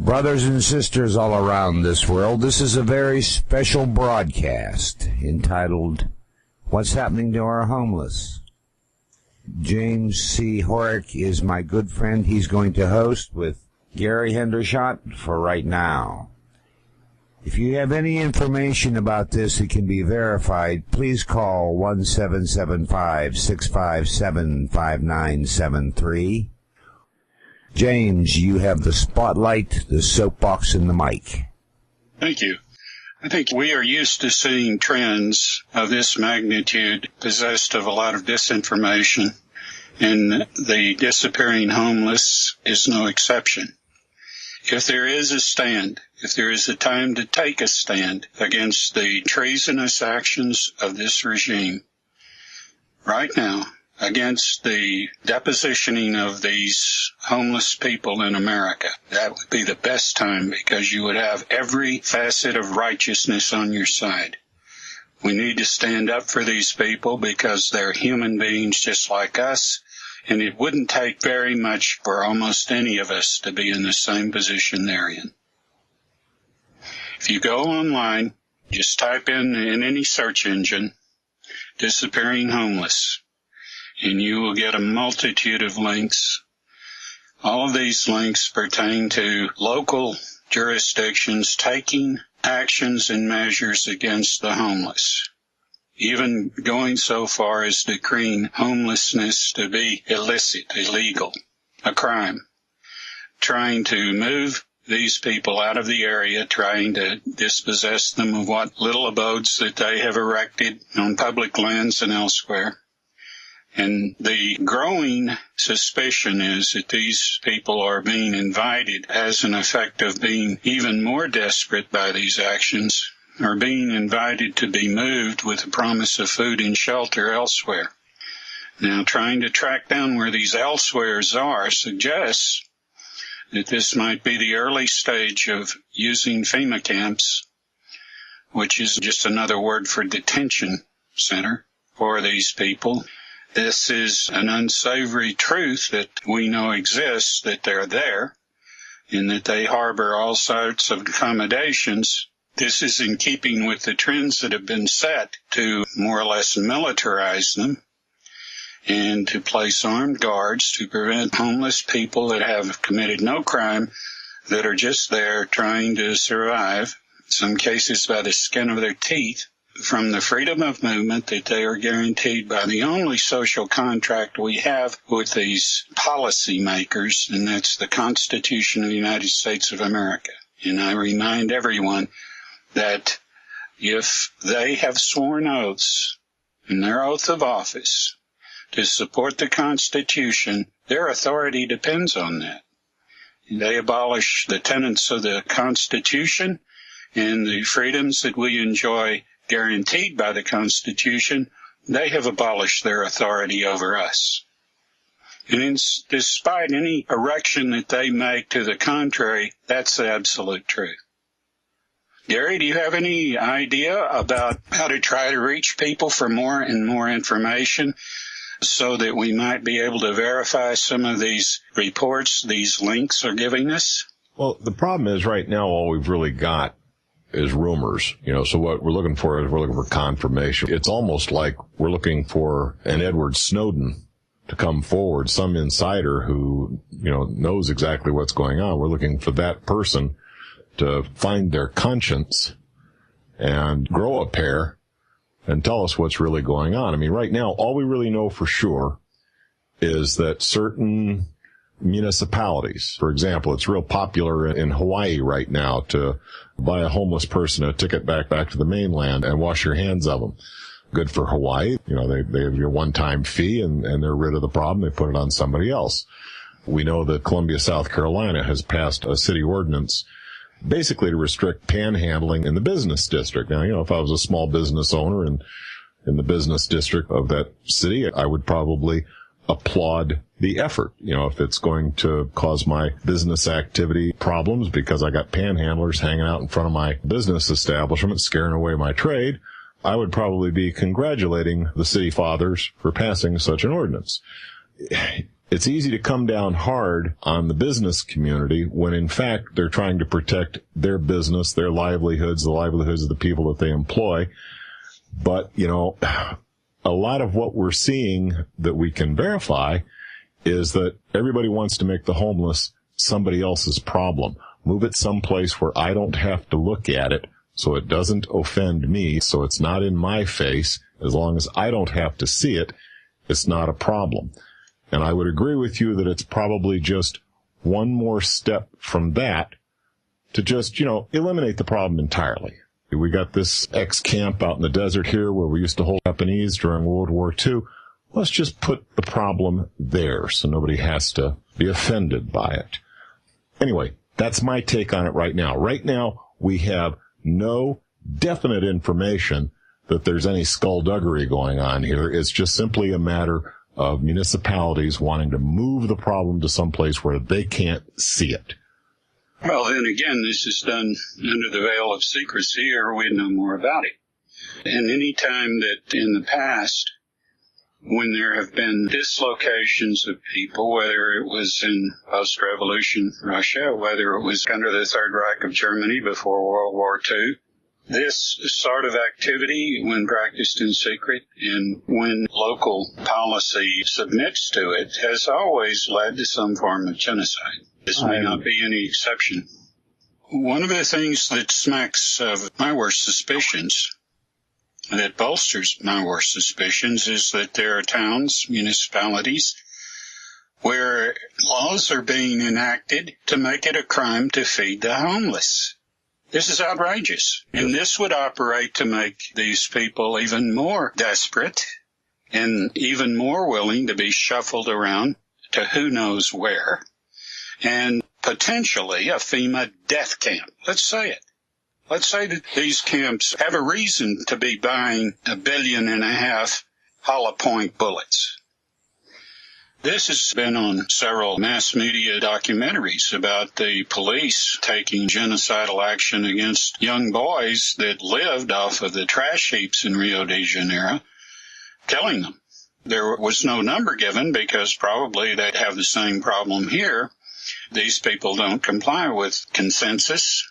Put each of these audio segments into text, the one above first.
Brothers and sisters all around this world, this is a very special broadcast entitled, What's Happening to Our Homeless? James C. Horak is my good friend. He's going to host with Gary Hendershot for right now. If you have any information about this that can be verified, please call 1-775-657-5973. James, you have the spotlight, the soapbox, and the mic. Thank you. I think we are used to seeing trends of this magnitude possessed of a lot of disinformation, and the disappearing homeless is no exception. If there is a stand, if there is a time to take a stand against the treasonous actions of this regime, right now, against the depositioning of these homeless people in America, that would be the best time, because you would have every facet of righteousness on your side. We need to stand up for these people because they're human beings just like us, and it wouldn't take very much for almost any of us to be in the same position they're in. If you go online, just type in any search engine, disappearing homeless, and you will get a multitude of links. All of these links pertain to local jurisdictions taking actions and measures against the homeless, even going so far as decreeing homelessness to be illicit, illegal, a crime, trying to move these people out of the area, trying to dispossess them of what little abodes that they have erected on public lands and elsewhere. And the growing suspicion is that these people are being invited as an effect of being even more desperate by these actions, are being invited to be moved with the promise of food and shelter elsewhere. Now, trying to track down where these elsewheres are suggests that this might be the early stage of using FEMA camps, which is just another word for detention center for these people. This is an unsavory truth that we know exists, that they're there, and that they harbor all sorts of accommodations. This is in keeping with the trends that have been set to more or less militarize them and to place armed guards to prevent homeless people that have committed no crime, that are just there trying to survive, in some cases by the skin of their teeth, from the freedom of movement that they are guaranteed by the only social contract we have with these policy makers, and that's the Constitution of the United States of America. And I remind everyone that if they have sworn oaths in their oath of office to support the Constitution, their authority depends on that. They abolish the tenets of the Constitution and the freedoms that we enjoy guaranteed by the Constitution. They have abolished their authority over us. And despite any erection that they make to the contrary, that's the absolute truth. Gary, do you have any idea about how to try to reach people for more and more information so that we might be able to verify some of these reports these links are giving us? Well, the problem is right now all we've really got is rumors, so what we're looking for is we're looking for confirmation. It's almost like we're looking for an Edward Snowden to come forward, some insider who, knows exactly what's going on. We're looking for that person to find their conscience and grow a pair and tell us what's really going on. I mean, right now, all we really know for sure is that certain municipalities, for example, it's real popular in Hawaii right now to buy a homeless person a ticket back to the mainland and wash your hands of them. Good for Hawaii. They have your one-time fee and they're rid of the problem. They put it on somebody else. We know that Columbia, South Carolina has passed a city ordinance basically to restrict panhandling in the business district. Now, if I was a small business owner in the business district of that city, I would probably applaud the effort. If it's going to cause my business activity problems because I got panhandlers hanging out in front of my business establishment, scaring away my trade, I would probably be congratulating the city fathers for passing such an ordinance. it's easy to come down hard on the business community when, in fact, they're trying to protect their business, their livelihoods, the livelihoods of the people that they employ. But, a lot of what we're seeing that we can verify is that everybody wants to make the homeless somebody else's problem. Move it someplace where I don't have to look at it, so it doesn't offend me, so it's not in my face. As long as I don't have to see it, it's not a problem. And I would agree with you that it's probably just one more step from that to just, eliminate the problem entirely. We got this ex-camp out in the desert here where we used to hold Japanese during World War II. Let's just put the problem there so nobody has to be offended by it. Anyway, that's my take on it right now. Right now, we have no definite information that there's any skullduggery going on here. It's just simply a matter of municipalities wanting to move the problem to someplace where they can't see it. Well, then again, this is done under the veil of secrecy, or we'd know more about it. And any time that in the past, when there have been dislocations of people, whether it was in post-revolution Russia, whether it was under the Third Reich of Germany before World War II, this sort of activity, when practiced in secret and when local policy submits to it, has always led to some form of genocide. This may not be any exception. One of the things that smacks of my worst suspicions, that bolsters my worst suspicions, is that there are towns, municipalities, where laws are being enacted to make it a crime to feed the homeless. This is outrageous. And this would operate to make these people even more desperate and even more willing to be shuffled around to who knows where, and potentially a FEMA death camp. Let's say it. Let's say that these camps have a reason to be buying $1.5 billion hollow point bullets. This has been on several mass media documentaries about the police taking genocidal action against young boys that lived off of the trash heaps in Rio de Janeiro, killing them. There was no number given because probably they'd have the same problem here. These people don't comply with consensus.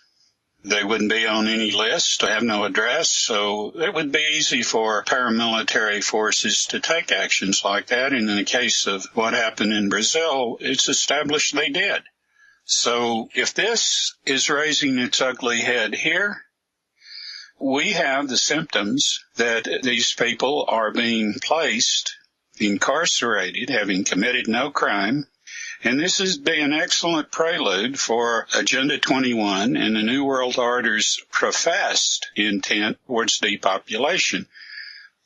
They wouldn't be on any list, have no address, so it would be easy for paramilitary forces to take actions like that. And in the case of what happened in Brazil, it's established they did. So if this is raising its ugly head here, we have the symptoms that these people are being placed, incarcerated, having committed no crime. And this would be an excellent prelude for Agenda 21 and the New World Order's professed intent towards depopulation.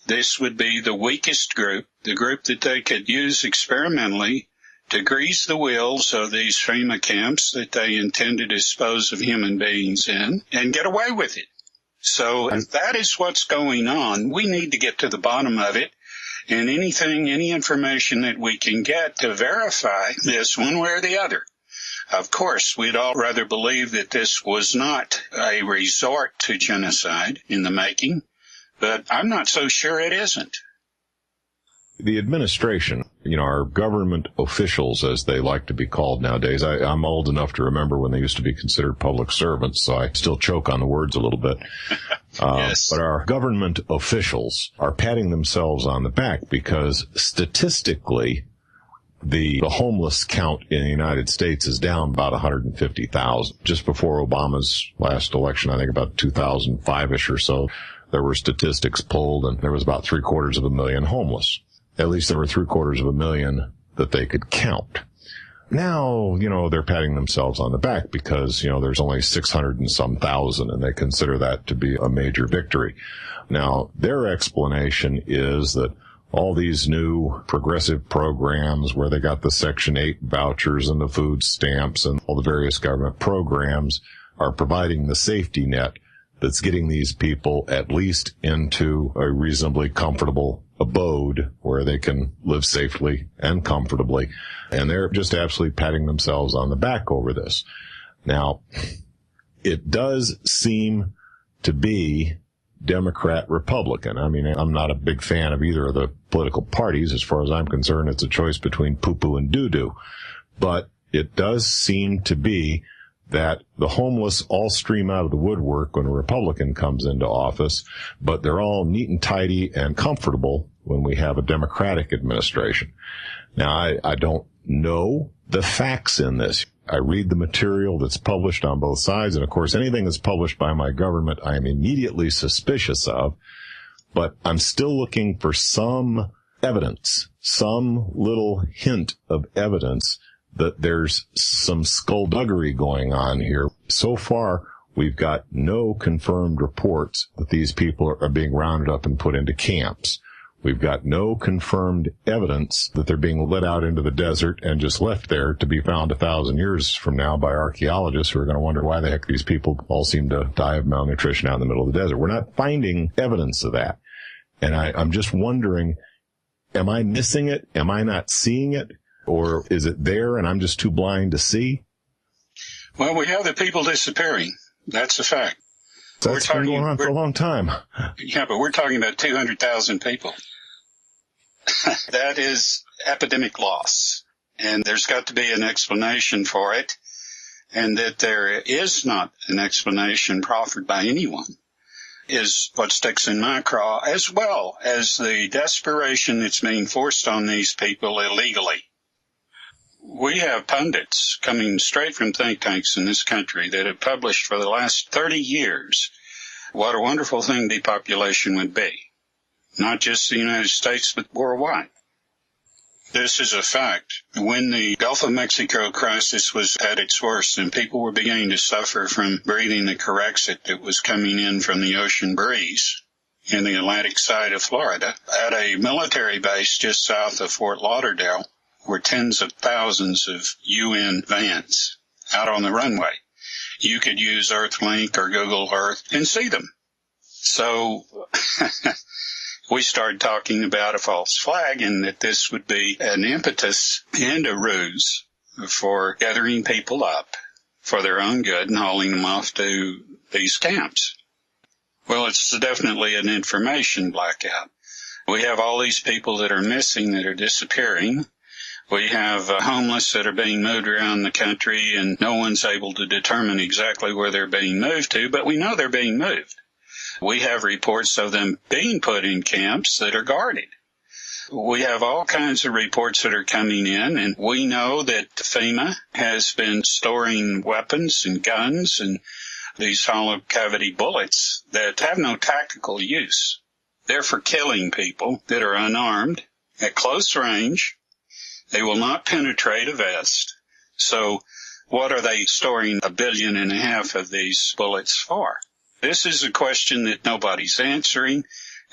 This would be the weakest group, the group that they could use experimentally to grease the wheels of these FEMA camps that they intend to dispose of human beings in and get away with it. So if that is what's going on, we need to get to the bottom of it. And any information that we can get to verify this one way or the other. Of course, we'd all rather believe that this was not a resort to genocide in the making, but I'm not so sure it isn't. The administration, our government officials, as they like to be called nowadays. I'm old enough to remember when they used to be considered public servants, so I still choke on the words a little bit. Yes. But our government officials are patting themselves on the back because statistically, the homeless count in the United States is down about 150,000. Just before Obama's last election, I think about 2005-ish or so, there were statistics pulled, and there was about 750,000 homeless. At least there were 750,000 that they could count. Now, they're patting themselves on the back because, there's only 600 and some thousand, and they consider that to be a major victory. Now, their explanation is that all these new progressive programs where they got the Section 8 vouchers and the food stamps and all the various government programs are providing the safety net that's getting these people at least into a reasonably comfortable abode where they can live safely and comfortably. And they're just absolutely patting themselves on the back over this. Now, it does seem to be Democrat, Republican. I mean, I'm not a big fan of either of the political parties. As far as I'm concerned, it's a choice between poo-poo and doo-doo. But it does seem to be that the homeless all stream out of the woodwork when a Republican comes into office, but they're all neat and tidy and comfortable when we have a Democratic administration. Now, I don't know the facts in this. I read the material that's published on both sides, and of course, anything that's published by my government, I am immediately suspicious of, but I'm still looking for some evidence, some little hint of evidence that there's some skullduggery going on here. So far, we've got no confirmed reports that these people are being rounded up and put into camps. We've got no confirmed evidence that they're being let out into the desert and just left there to be found 1,000 years from now by archaeologists who are going to wonder why the heck these people all seem to die of malnutrition out in the middle of the desert. We're not finding evidence of that. And I'm just wondering, am I missing it? Am I not seeing it? Or is it there and I'm just too blind to see? Well, we have the people disappearing. That's a fact. That's been going on for a long time. Yeah, but we're talking about 200,000 people. That is epidemic loss. And there's got to be an explanation for it. And that there is not an explanation proffered by anyone is what sticks in my craw, as well as the desperation that's being forced on these people illegally. We have pundits coming straight from think tanks in this country that have published for the last 30 years what a wonderful thing depopulation would be. Not just the United States, but worldwide. This is a fact. When the Gulf of Mexico crisis was at its worst and people were beginning to suffer from breathing the Corexit that was coming in from the ocean breeze in the Atlantic side of Florida, at a military base just south of Fort Lauderdale, were tens of thousands of UN vans out on the runway. You could use Earthlink or Google Earth and see them. So we started talking about a false flag and that this would be an impetus and a ruse for gathering people up for their own good and hauling them off to these camps. Well, it's definitely an information blackout. We have all these people that are missing, that are disappearing. We have homeless that are being moved around the country, and no one's able to determine exactly where they're being moved to, but we know they're being moved. We have reports of them being put in camps that are guarded. We have all kinds of reports that are coming in, and we know that FEMA has been storing weapons and guns and these hollow cavity bullets that have no tactical use. They're for killing people that are unarmed at close range. They will not penetrate a vest. So what are they storing 1.5 billion of these bullets for? This is a question that nobody's answering.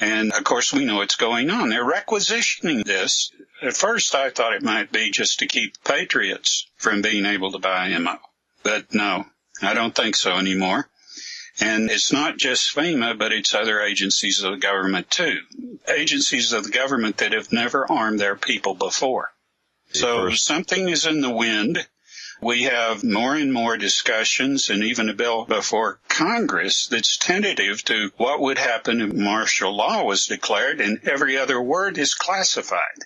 And, of course, we know what's going on. They're requisitioning this. At first, I thought it might be just to keep patriots from being able to buy ammo. But no, I don't think so anymore. And it's not just FEMA, but it's other agencies of the government, too. Agencies of the government that have never armed their people before. So something is in the wind. We have more and more discussions and even a bill before Congress that's tentative to what would happen if martial law was declared and every other word is classified.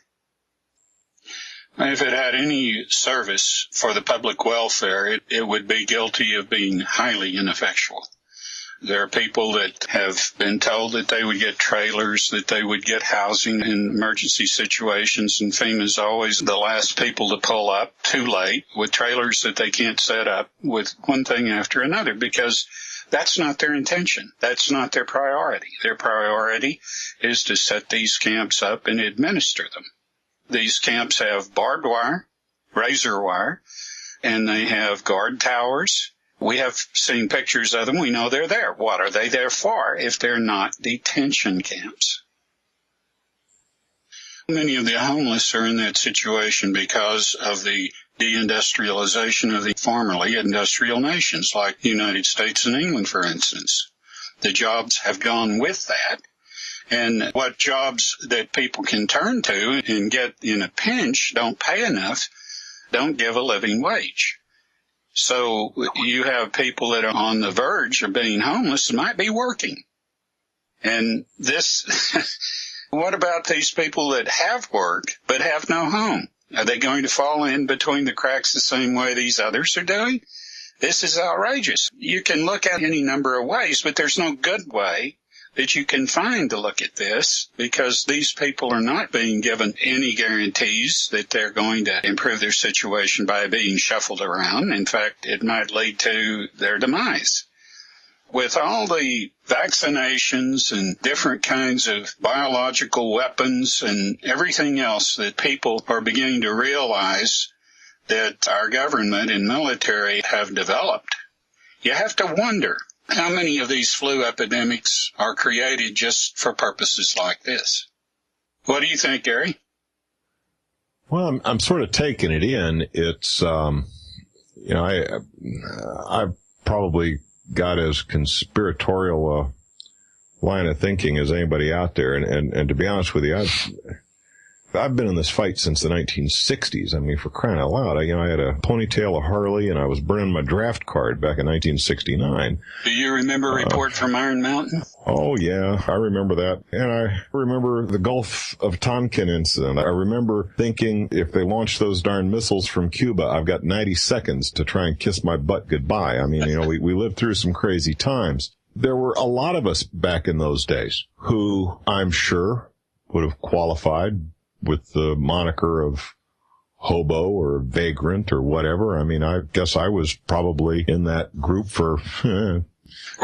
If it had any service for the public welfare, it would be guilty of being highly ineffectual. There are people that have been told that they would get trailers, that they would get housing in emergency situations, and FEMA's always the last people to pull up too late with trailers that they can't set up with one thing after another because that's not their intention. That's not their priority. Their priority is to set these camps up and administer them. These camps have barbed wire, razor wire, and they have guard towers. We have seen pictures of them. We know they're there. What are they there for if they're not detention camps? Many of the homeless are in that situation because of the deindustrialization of the formerly industrial nations like the United States and England, for instance. The jobs have gone with that. And what jobs that people can turn to and get in a pinch don't pay enough, don't give a living wage. So you have people that are on the verge of being homeless and might be working. And this, what about these people that have work but have no home? Are they going to fall in between the cracks the same way these others are doing? This is outrageous. You can look at any number of ways, but there's no good way that you can find to look at this, because these people are not being given any guarantees that they're going to improve their situation by being shuffled around. In fact, it might lead to their demise. With all the vaccinations and different kinds of biological weapons and everything else that people are beginning to realize that our government and military have developed, you have to wonder how many of these flu epidemics are created just for purposes like this. What do you think, Gary? Well, I'm sort of taking it in. It's, I've probably got as conspiratorial a line of thinking as anybody out there. And to be honest with you, I've been in this fight since the 1960s. I mean, for crying out loud, I had a ponytail, a Harley, and I was burning my draft card back in 1969. Do you remember a report from Iron Mountain? Oh, yeah, I remember that. And I remember the Gulf of Tonkin incident. I remember thinking, if they launch those darn missiles from Cuba, I've got 90 seconds to try and kiss my butt goodbye. I mean, we lived through some crazy times. There were a lot of us back in those days who I'm sure would have qualified with the moniker of hobo or vagrant or whatever. I mean, I guess I was probably in that group for Were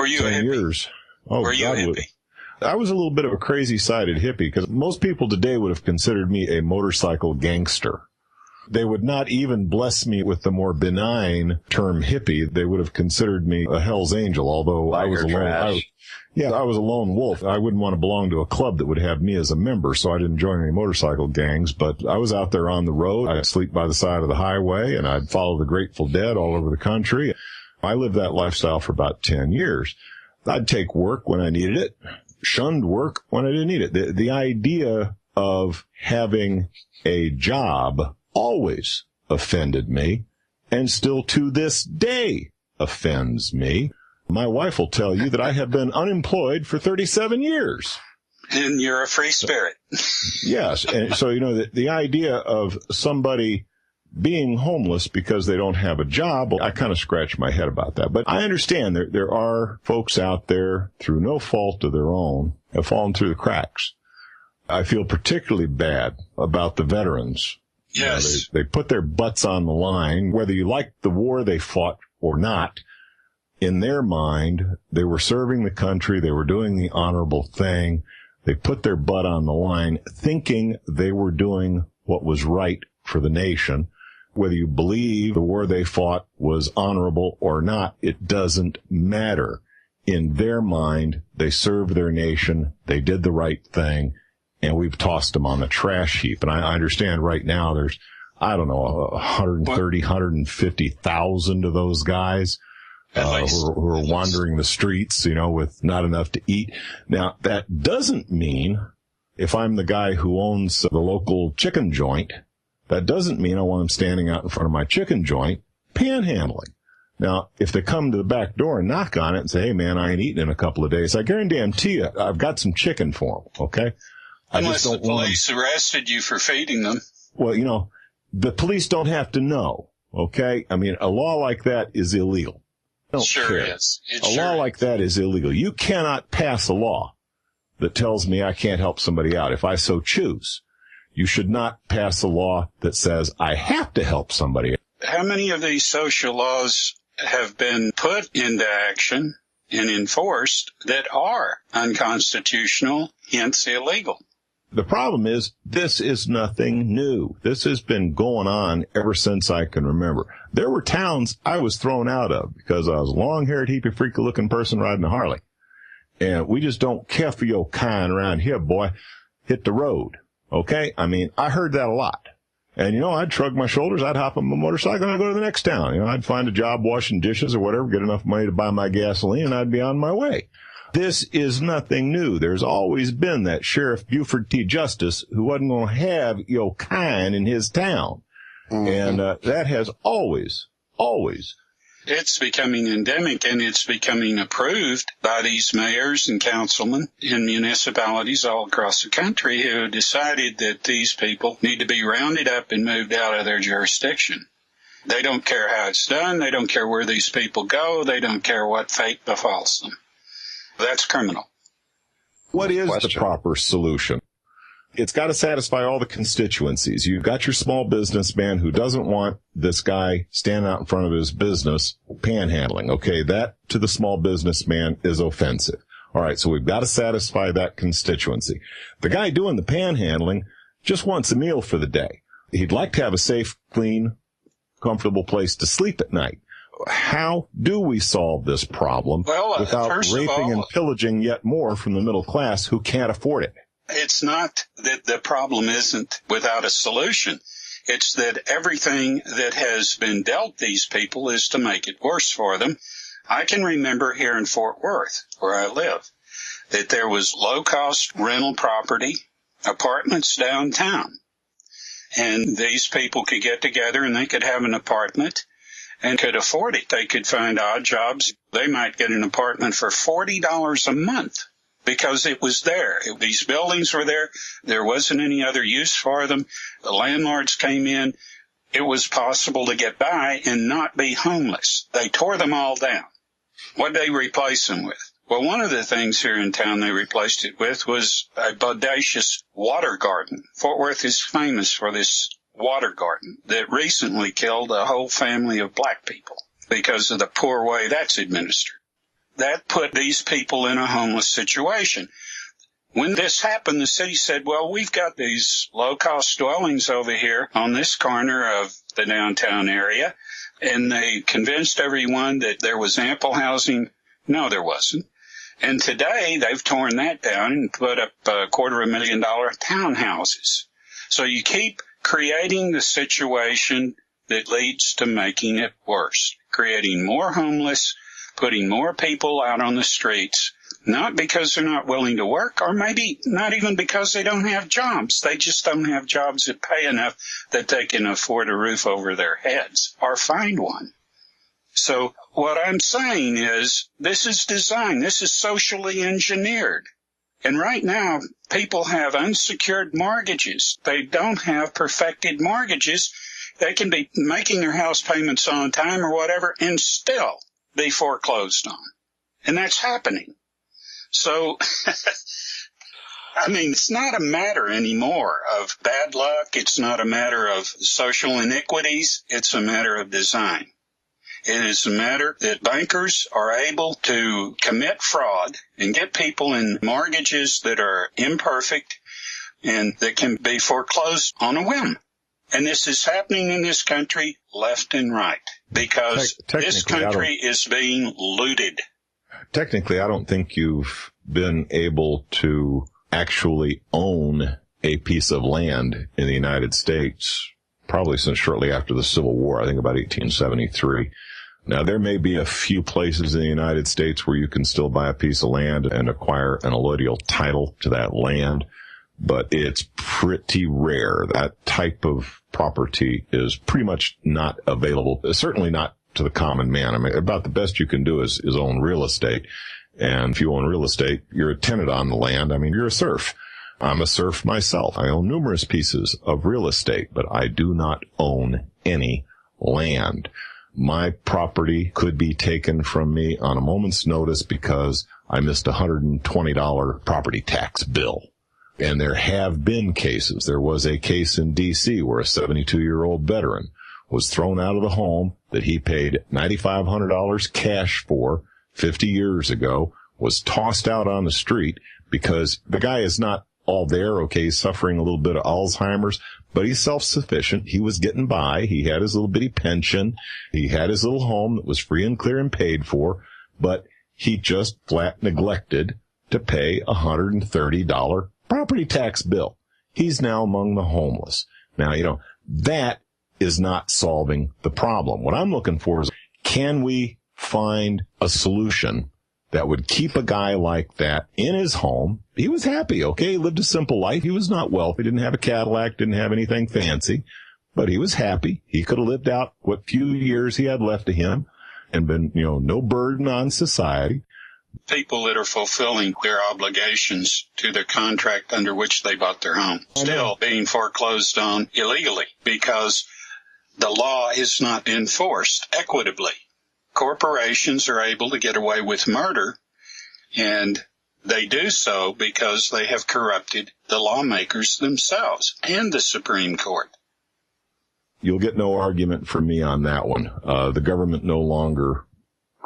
you 10 years. Oh, Were you a hippie? I was a little bit of a crazy-sided hippie, because most people today would have considered me a motorcycle gangster. They would not even bless me with the more benign term hippie. They would have considered me a Hell's Angel, although I was alone. I was a lone wolf. I wouldn't want to belong to a club that would have me as a member, so I didn't join any motorcycle gangs. But I was out there on the road. I'd sleep by the side of the highway, and I'd follow the Grateful Dead all over the country. I lived that lifestyle for about 10 years. I'd take work when I needed it, shunned work when I didn't need it. The idea of having a job always offended me, and still to this day offends me. My wife will tell you that I have been unemployed for 37 years. And you're a free spirit. Yes. And so, the idea of somebody being homeless because they don't have a job, I kind of scratch my head about that. But I understand there are folks out there, through no fault of their own, have fallen through the cracks. I feel particularly bad about the veterans. Yes. They put their butts on the line, whether you like the war they fought or not. In their mind, they were serving the country. They were doing the honorable thing. They put their butt on the line, thinking they were doing what was right for the nation. Whether you believe the war they fought was honorable or not, it doesn't matter. In their mind, they served their nation. They did the right thing. And we've tossed them on the trash heap. And I understand right now there's, 150,000 of those guys who are wandering the streets, with not enough to eat. Now, that doesn't mean, if I'm the guy who owns the local chicken joint, that doesn't mean I want them standing out in front of my chicken joint panhandling. Now, if they come to the back door and knock on it and say, hey, man, I ain't eating in a couple of days, I guarantee you I've got some chicken for them, okay? Unless the police arrested you for feeding them. Well, the police don't have to know, okay? I mean, a law like that is illegal. Sure is. A law like that is illegal. You cannot pass a law that tells me I can't help somebody out if I so choose. You should not pass a law that says I have to help somebody. How many of these social laws have been put into action and enforced that are unconstitutional, hence illegal? The problem is, this is nothing new. This has been going on ever since I can remember. There were towns I was thrown out of because I was a long-haired, hippie, freaky-looking person riding a Harley. And we just don't care for your kind around here, boy. Hit the road. Okay? I mean, I heard that a lot. And, I'd shrug my shoulders, I'd hop on my motorcycle, and I'd go to the next town. I'd find a job washing dishes or whatever, get enough money to buy my gasoline, and I'd be on my way. This is nothing new. There's always been that Sheriff Buford T. Justice who wasn't going to have your kind in his town. Mm-hmm. And that has always It's becoming endemic, and it's becoming approved by these mayors and councilmen in municipalities all across the country who decided that these people need to be rounded up and moved out of their jurisdiction. They don't care how it's done. They don't care where these people go. They don't care what fate befalls them. That's criminal. What is the proper solution? It's got to satisfy all the constituencies. You've got your small businessman who doesn't want this guy standing out in front of his business panhandling. Okay, that to the small businessman is offensive. All right, so we've got to satisfy that constituency. The guy doing the panhandling just wants a meal for the day. He'd like to have a safe, clean, comfortable place to sleep at night. How do we solve this problem without raping and pillaging yet more from the middle class who can't afford it? It's not that the problem isn't without a solution. It's that everything that has been dealt these people is to make it worse for them. I can remember here in Fort Worth, where I live, that there was low-cost rental property, apartments downtown. And these people could get together and they could have an apartment and could afford it. They could find odd jobs. They might get an apartment for $40 a month. Because it was there. These buildings were there. There wasn't any other use for them. The landlords came in. It was possible to get by and not be homeless. They tore them all down. What did they replace them with? Well, one of the things here in town they replaced it with was a bodacious water garden. Fort Worth is famous for this water garden that recently killed a whole family of black people because of the poor way that's administered. That put these people in a homeless situation. When this happened, the city said, well, we've got these low-cost dwellings over here on this corner of the downtown area, and they convinced everyone that there was ample housing. No, there wasn't. And today, they've torn that down and put up $250,000 townhouses. So you keep creating the situation that leads to making it worse, creating more homeless, putting more people out on the streets, not because they're not willing to work, or maybe not even because they don't have jobs. They just don't have jobs that pay enough that they can afford a roof over their heads or find one. So what I'm saying is this is design. This is socially engineered. And right now, people have unsecured mortgages. They don't have perfected mortgages. They can be making their house payments on time or whatever and still be foreclosed on. And that's happening. So, I mean, it's not a matter anymore of bad luck. It's not a matter of social iniquities. It's a matter of design. It is a matter that bankers are able to commit fraud and get people in mortgages that are imperfect and that can be foreclosed on a whim. And this is happening in this country left and right because this country is being looted. Technically, I don't think you've been able to actually own a piece of land in the United States probably since shortly after the Civil War, I think about 1873. Now, there may be a few places in the United States where you can still buy a piece of land and acquire an allodial title to that land, but it's pretty rare. That type of property is pretty much not available, certainly not to the common man. I mean, about the best you can do is own real estate. And if you own real estate, you're a tenant on the land. I mean, you're a serf. I'm a serf myself. I own numerous pieces of real estate, but I do not own any land. My property could be taken from me on a moment's notice because I missed a $120 property tax bill. And there have been cases. There was a case in D.C. where a 72-year-old veteran was thrown out of the home that he paid $9,500 cash for 50 years ago, was tossed out on the street because the guy is not all there, okay, he's suffering a little bit of Alzheimer's, but he's self-sufficient. He was getting by. He had his little bitty pension. He had his little home that was free and clear and paid for, but he just flat neglected to pay a $130 property tax bill. He's now among the homeless. Now, that is not solving the problem. What I'm looking for is, can we find a solution that would keep a guy like that in his home? He was happy, okay? He lived a simple life. He was not wealthy, didn't have a Cadillac, didn't have anything fancy, but he was happy. He could have lived out what few years he had left to him, and been, no burden on society. People that are fulfilling their obligations to the contract under which they bought their home, still being foreclosed on illegally because the law is not enforced equitably. Corporations are able to get away with murder, and they do so because they have corrupted the lawmakers themselves and the Supreme Court. You'll get no argument from me on that one. The government no longer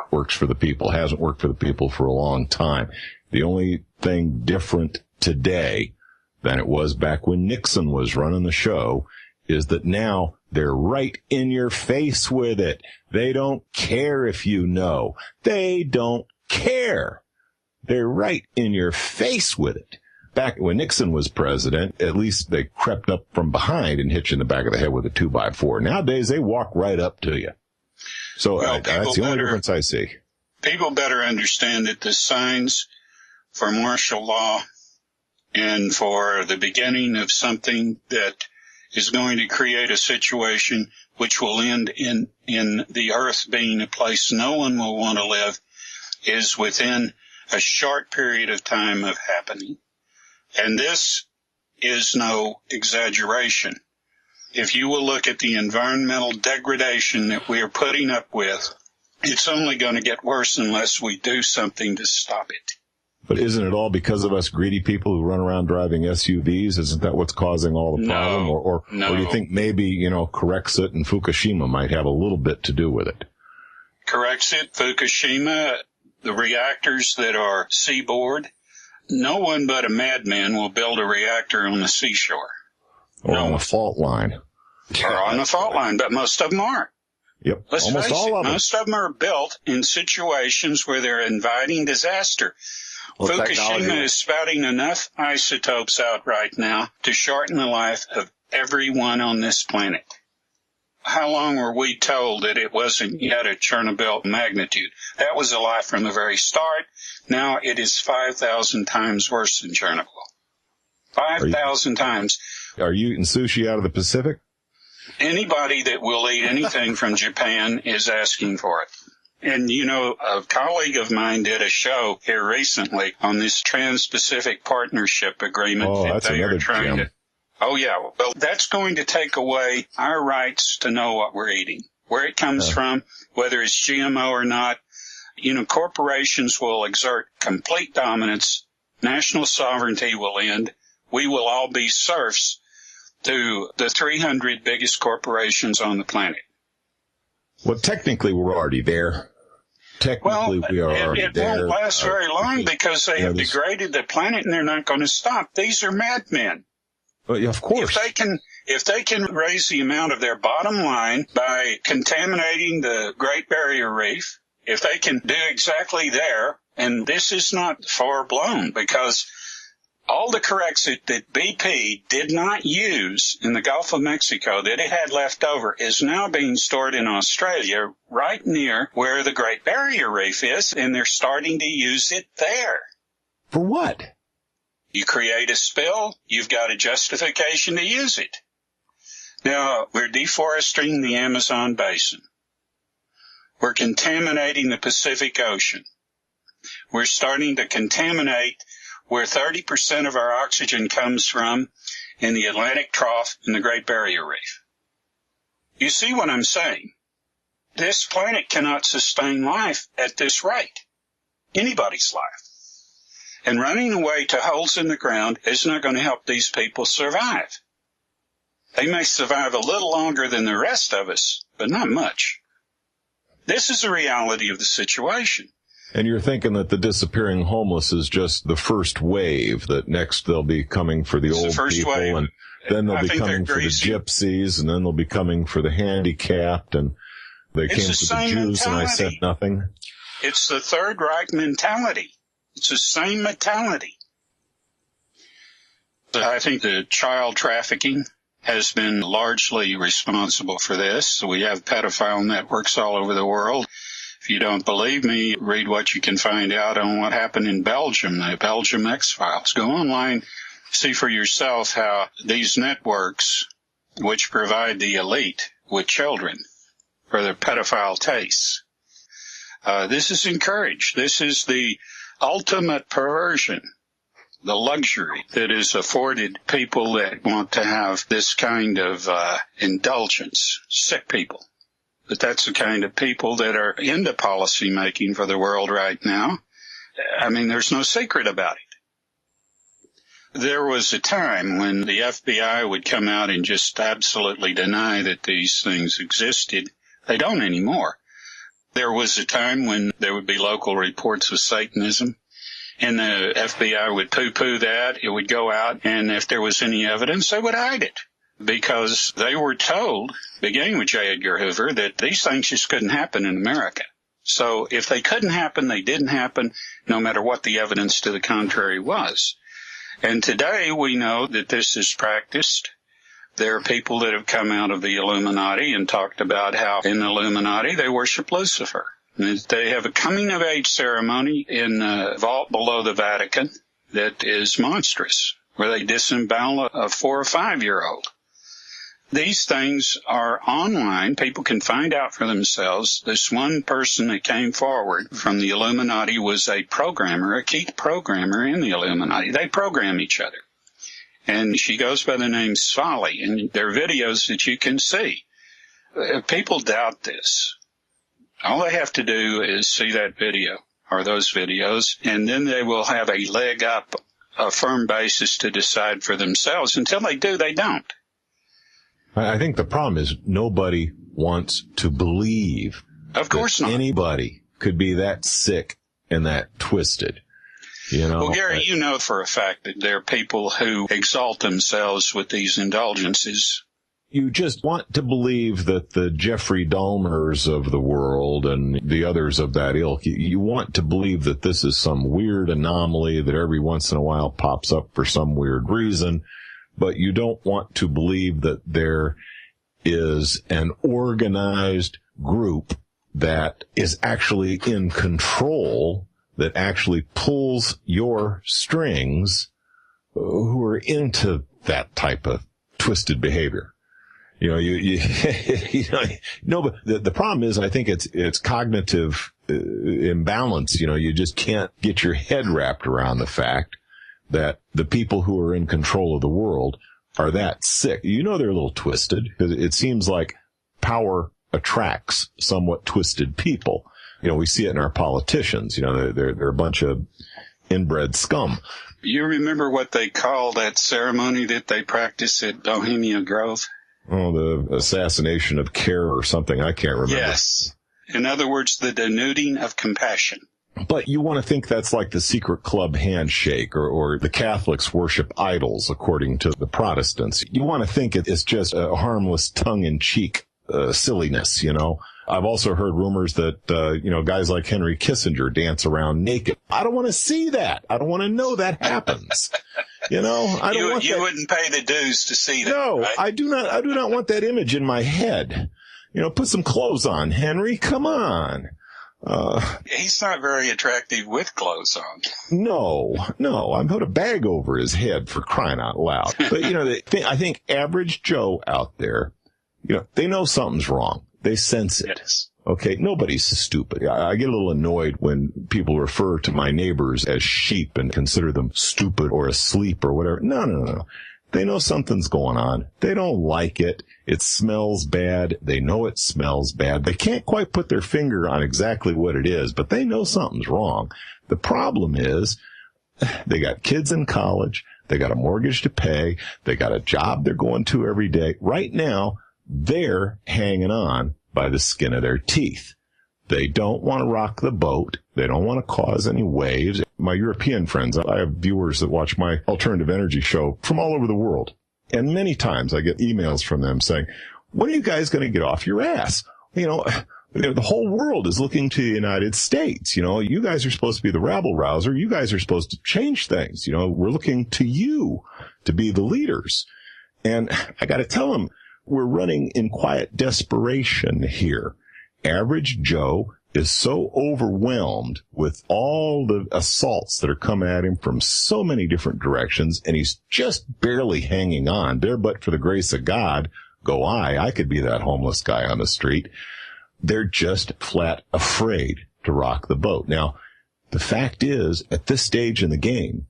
works for the people, hasn't worked for the people for a long time. The only thing different today than it was back when Nixon was running the show is that now they're right in your face with it. They don't care if you know. They don't care. They're right in your face with it. Back when Nixon was president, at least they crept up from behind and hit you in the back of the head with a 2x4. Nowadays, they walk right up to you. So that's the only difference I see. People better understand that the signs for martial law and for the beginning of something that is going to create a situation which will end in the earth being a place no one will want to live is within a short period of time of happening. And this is no exaggeration. If you will look at the environmental degradation that we are putting up with, it's only going to get worse unless we do something to stop it. But isn't it all because of us greedy people who run around driving SUVs? Isn't that what's causing all the problem? Or do you think maybe, Corexit and Fukushima might have a little bit to do with it? Corexit, Fukushima, the reactors that are seaboard, no one but a madman will build a reactor on the seashore. Or on a fault line. Or on a fault line, but most of them aren't. Yep, Let's almost face all it, of them. most of them are built in situations where they're inviting disaster. Well, Fukushima is spouting enough isotopes out right now to shorten the life of everyone on this planet. How long were we told that it wasn't yet a Chernobyl magnitude? That was a lie from the very start. Now it is 5,000 times worse than Chernobyl. 5,000 times. Are you eating sushi out of the Pacific? Anybody that will eat anything from Japan is asking for it. And, a colleague of mine did a show here recently on this Trans-Pacific Partnership Agreement that they are trying to. Oh, yeah. Well, that's going to take away our rights to know what we're eating, where it comes from, whether it's GMO or not. Corporations will exert complete dominance. National sovereignty will end. We will all be serfs to the 300 biggest corporations on the planet. Well, technically, we're already there. Technically, we are already there. It won't last very long because they have degraded the planet and they're not going to stop. These are madmen. Well, yeah, of course. If they can raise the amount of their bottom line by contaminating the Great Barrier Reef, if they can do exactly there, and this is not far blown because all the Corexit that BP did not use in the Gulf of Mexico that it had left over is now being stored in Australia right near where the Great Barrier Reef is, and they're starting to use it there. For what? You create a spill, you've got a justification to use it. Now, we're deforesting the Amazon basin. We're contaminating the Pacific Ocean. We're starting to contaminate where 30% of our oxygen comes from in the Atlantic Trough and the Great Barrier Reef. You see what I'm saying? This planet cannot sustain life at this rate. Anybody's life. And running away to holes in the ground is not going to help these people survive. They may survive a little longer than the rest of us, but not much. This is the reality of the situation. And you're thinking that the disappearing homeless is just the first wave, that next they'll be coming for the old people, wave. And then they'll be coming for the gypsies, and then they'll be coming for the handicapped, and they came for the Jews, and I said nothing. It's the Third Reich mentality. It's the same mentality. I think the child trafficking has been largely responsible for this. We have pedophile networks all over the world. If you don't believe me, read what you can find out on what happened in Belgium, the Belgium X-Files. Go online, see for yourself how these networks, which provide the elite with children for their pedophile tastes, This is encouraged. This is the ultimate perversion, the luxury that is afforded people that want to have this kind of indulgence, sick people. But that's the kind of people that are into policy making for the world right now. I mean, there's no secret about it. There was a time when the FBI would come out and just absolutely deny that these things existed. They don't anymore. There was a time when there would be local reports of Satanism, and the FBI would poo-poo that. It would go out, and if there was any evidence, they would hide it, because they were told, beginning with J. Edgar Hoover, that these things just couldn't happen in America. So if they couldn't happen, they didn't happen, no matter what the evidence to the contrary was. And today we know that this is practiced. There are people that have come out of the Illuminati and talked about how in the Illuminati they worship Lucifer. They have a coming-of-age ceremony in a vault below the Vatican that is monstrous, where they disembowel a 4 or 5-year-old. These things are online. People can find out for themselves. This one person that came forward from the Illuminati was a programmer, a key programmer in the Illuminati. They program each other. And she goes by the name Solly, and there are videos that you can see. If people doubt this, all they have to do is see that video or those videos, and then they will have a leg up, a firm basis to decide for themselves. Until they do, they don't. I think the problem is nobody wants to believe. Of course not. Anybody could be that sick and that twisted. You know, well, Gary, you know for a fact that there are people who exalt themselves with these indulgences. You just want to believe that the Jeffrey Dahmers of the world and the others of that ilk, you want to believe that this is some weird anomaly that every once in a while pops up for some weird reason, but you don't want to believe that there is an organized group that is actually in control, that actually pulls your strings, who are into that type of twisted behavior. You know, you know, but the problem is, I think it's cognitive imbalance. You know, you just can't get your head wrapped around the fact that the people who are in control of the world are that sick. You know, they're a little twisted, because it seems like power attracts somewhat twisted people. You know, we see it in our politicians. You know, they're a bunch of inbred scum. You remember what they call that ceremony that they practice at Bohemia Grove? Oh, the assassination of care or something. I can't remember. Yes. In other words, the denuding of compassion. But you want to think that's like the secret club handshake, or the Catholics worship idols, according to the Protestants. You want to think it's just a harmless tongue-in-cheek silliness, you know. I've also heard rumors that, you know, guys like Henry Kissinger dance around naked. I don't want to see that. I don't want to know that happens. You know, I don't want that. You wouldn't pay the dues to see that. No, right? I do not want that image in my head. You know, put some clothes on, Henry. Come on. He's not very attractive with clothes on. No. I put a bag over his head, for crying out loud. But, you know, I think average Joe out there, you know, they know something's wrong. They sense it. Yes. Okay, nobody's stupid. I get a little annoyed when people refer to my neighbors as sheep and consider them stupid or asleep or whatever. No. They know something's going on. They don't like it. It smells bad. They know it smells bad. They can't quite put their finger on exactly what it is, but they know something's wrong. The problem is they got kids in college. They got a mortgage to pay. They got a job they're going to every day. Right now, they're hanging on by the skin of their teeth. They don't want to rock the boat. They don't want to cause any waves. My European friends, I have viewers that watch my alternative energy show from all over the world. And many times I get emails from them saying, when are you guys going to get off your ass? You know, the whole world is looking to the United States. You know, you guys are supposed to be the rabble rouser. You guys are supposed to change things. You know, we're looking to you to be the leaders. And I got to tell them, we're running in quiet desperation here. Average Joe is so overwhelmed with all the assaults that are coming at him from so many different directions, and he's just barely hanging on. There, but for the grace of God, I could be that homeless guy on the street. They're just flat afraid to rock the boat. Now, the fact is, at this stage in the game,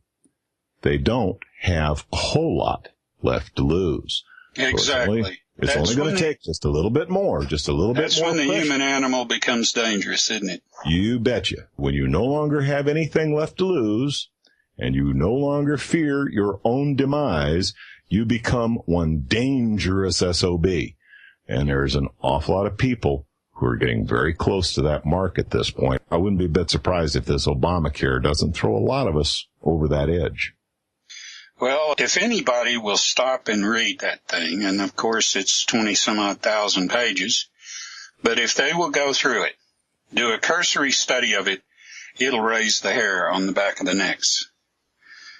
they don't have a whole lot left to lose. Exactly. So it's only going to take just a little bit more, That's when the human animal becomes dangerous, isn't it? You betcha. When you no longer have anything left to lose, and you no longer fear your own demise, you become one dangerous SOB. And there's an awful lot of people who are getting very close to that mark at this point. I wouldn't be a bit surprised if this Obamacare doesn't throw a lot of us over that edge. Well, if anybody will stop and read that thing, and of course it's 20-some-odd thousand pages, but if they will go through it, do a cursory study of it, it'll raise the hair on the back of the necks.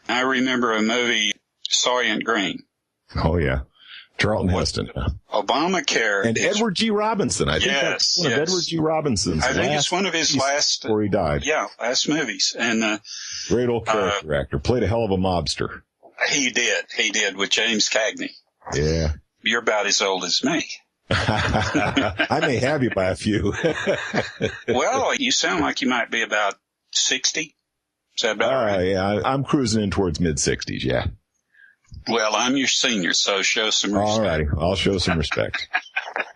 I remember a movie, Soylent Green. Oh, yeah. Charlton Heston. Obamacare. And Edward G. Robinson. I think that's one of Edward G. Robinson's I think it's one of his last. Before he died. Yeah, last movies. And great old character actor. Played a hell of a mobster. He did with James Cagney. Yeah. You're about as old as me. I may have you by a few. Well, you sound like you might be about 60. Is that about right? Yeah, I'm cruising in towards mid-60s, yeah. Well, I'm your senior, so show some respect. All righty. I'll show some respect.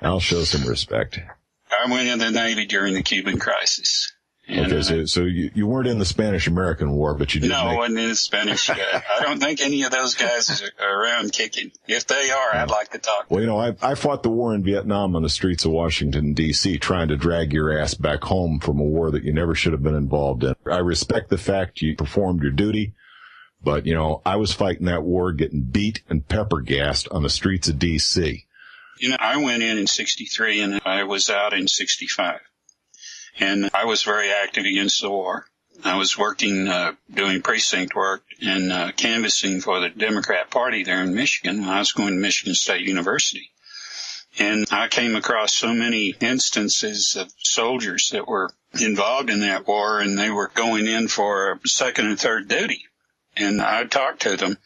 I went in the Navy during the Cuban crisis. And, okay, so you weren't in the Spanish-American War, but you did. No, I wasn't in the Spanish guy. I don't think any of those guys are around kicking. If they are, I'd like to talk. Well, I fought the war in Vietnam on the streets of Washington, D.C., trying to drag your ass back home from a war that you never should have been involved in. I respect the fact you performed your duty, but, I was fighting that war, getting beat and pepper gassed on the streets of D.C. I went in 63, and I was out in 65. And I was very active against the war. I was working, doing precinct work and canvassing for the Democrat Party there in Michigan when I was going to Michigan State University. And I came across so many instances of soldiers that were involved in that war, and they were going in for second and third duty. And I talked to them,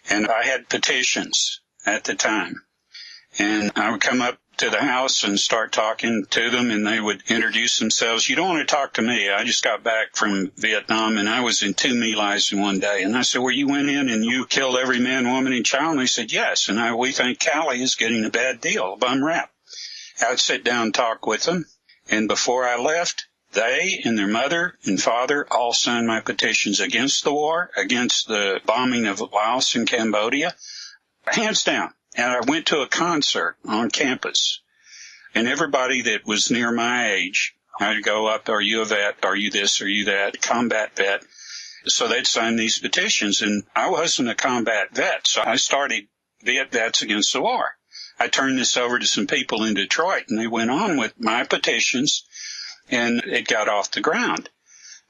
and I had petitions at the time. And I would come up to the house and start talking to them, and they would introduce themselves. You don't want to talk to me. I just got back from Vietnam, and I was in 2 My Lais in one day. And I said, well, you went in and you killed every man, woman, and child? And they said, yes. And we think Cali is getting a bad deal, a bum rap. I'd sit down and talk with them. And before I left, they and their mother and father all signed my petitions against the war, against the bombing of Laos and Cambodia, hands down. And I went to a concert on campus, and everybody that was near my age, I'd go up, are you a vet? Are you this? Are you that? Combat vet. So they'd sign these petitions, and I wasn't a combat vet, so I started Viet Vets Against the War. I turned this over to some people in Detroit, and they went on with my petitions, and it got off the ground.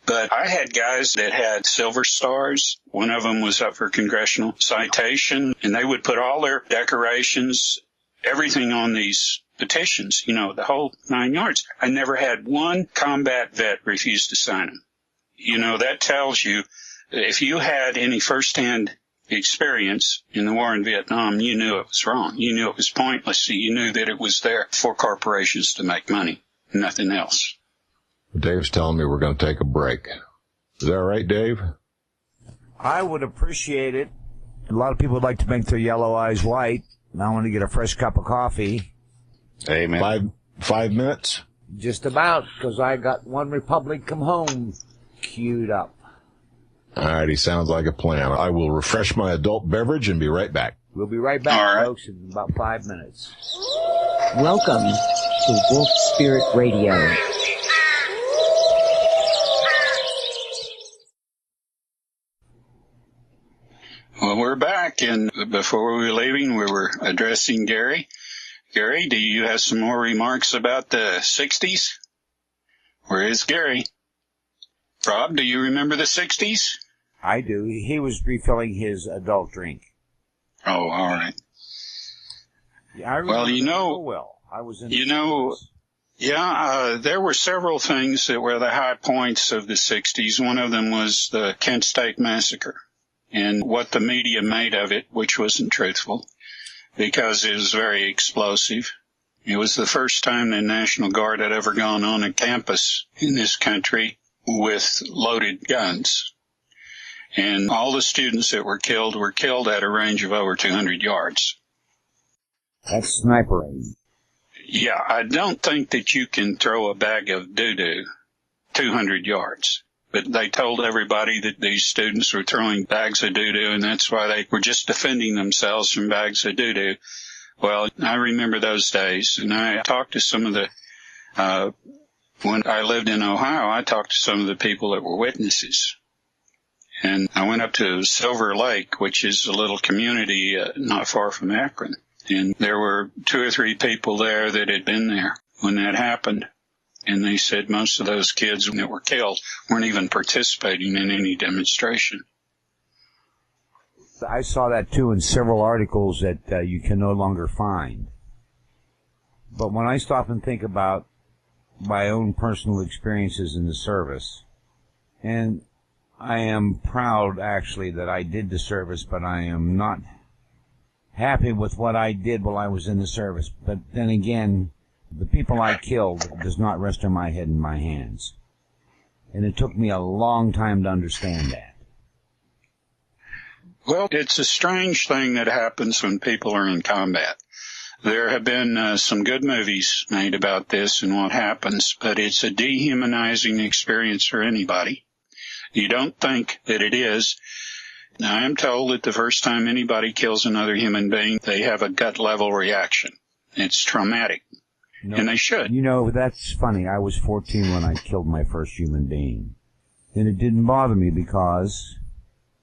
But I had guys that had silver stars. One of them was up for congressional citation, and they would put all their decorations, everything on these petitions, the whole 9 yards. I never had one combat vet refuse to sign them. That tells you if you had any firsthand experience in the war in Vietnam, you knew it was wrong. You knew it was pointless. You knew that it was there for corporations to make money, nothing else. Dave's telling me we're going to take a break. Is that right, Dave? I would appreciate it. A lot of people would like to make their yellow eyes white. I want to get a fresh cup of coffee. Amen. 5 minutes? Just about, because I got One Republic Come Home queued up. All righty, sounds like a plan. I will refresh my adult beverage and be right back. We'll be right back, folks, in about 5 minutes. Welcome to Wolf Spirit Radio. Well, we're back, and before we were leaving, we were addressing Gary. Gary, do you have some more remarks about the 60s? Where is Gary? Rob, do you remember the 60s? I do. He was refilling his adult drink. Oh, all right. Yeah, I remember so well. I was in there were several things that were the high points of the 60s. One of them was the Kent State Massacre. And what the media made of it, which wasn't truthful, because it was very explosive. It was the first time the National Guard had ever gone on a campus in this country with loaded guns. And all the students that were killed at a range of over 200 yards. That's sniper aim. Yeah, I don't think that you can throw a bag of doo-doo 200 yards. But they told everybody that these students were throwing bags of doo-doo, and that's why they were just defending themselves from bags of doo-doo. Well, I remember those days, and I talked to some of the, when I lived in Ohio, I talked to some of the people that were witnesses. And I went up to Silver Lake, which is a little community not far from Akron. And there were 2 or 3 people there that had been there when that happened. And they said most of those kids that were killed weren't even participating in any demonstration. I saw that, too, in several articles that you can no longer find. But when I stop and think about my own personal experiences in the service, and I am proud, actually, that I did the service, but I am not happy with what I did while I was in the service. But then again, the people I killed does not rest on my head and my hands. And it took me a long time to understand that. Well, it's a strange thing that happens when people are in combat. There have been some good movies made about this and what happens, but it's a dehumanizing experience for anybody. You don't think that it is. Now, I am told that the first time anybody kills another human being, they have a gut-level reaction. It's traumatic, and they should. You know, that's funny. I was 14 when I killed my first human being. And it didn't bother me because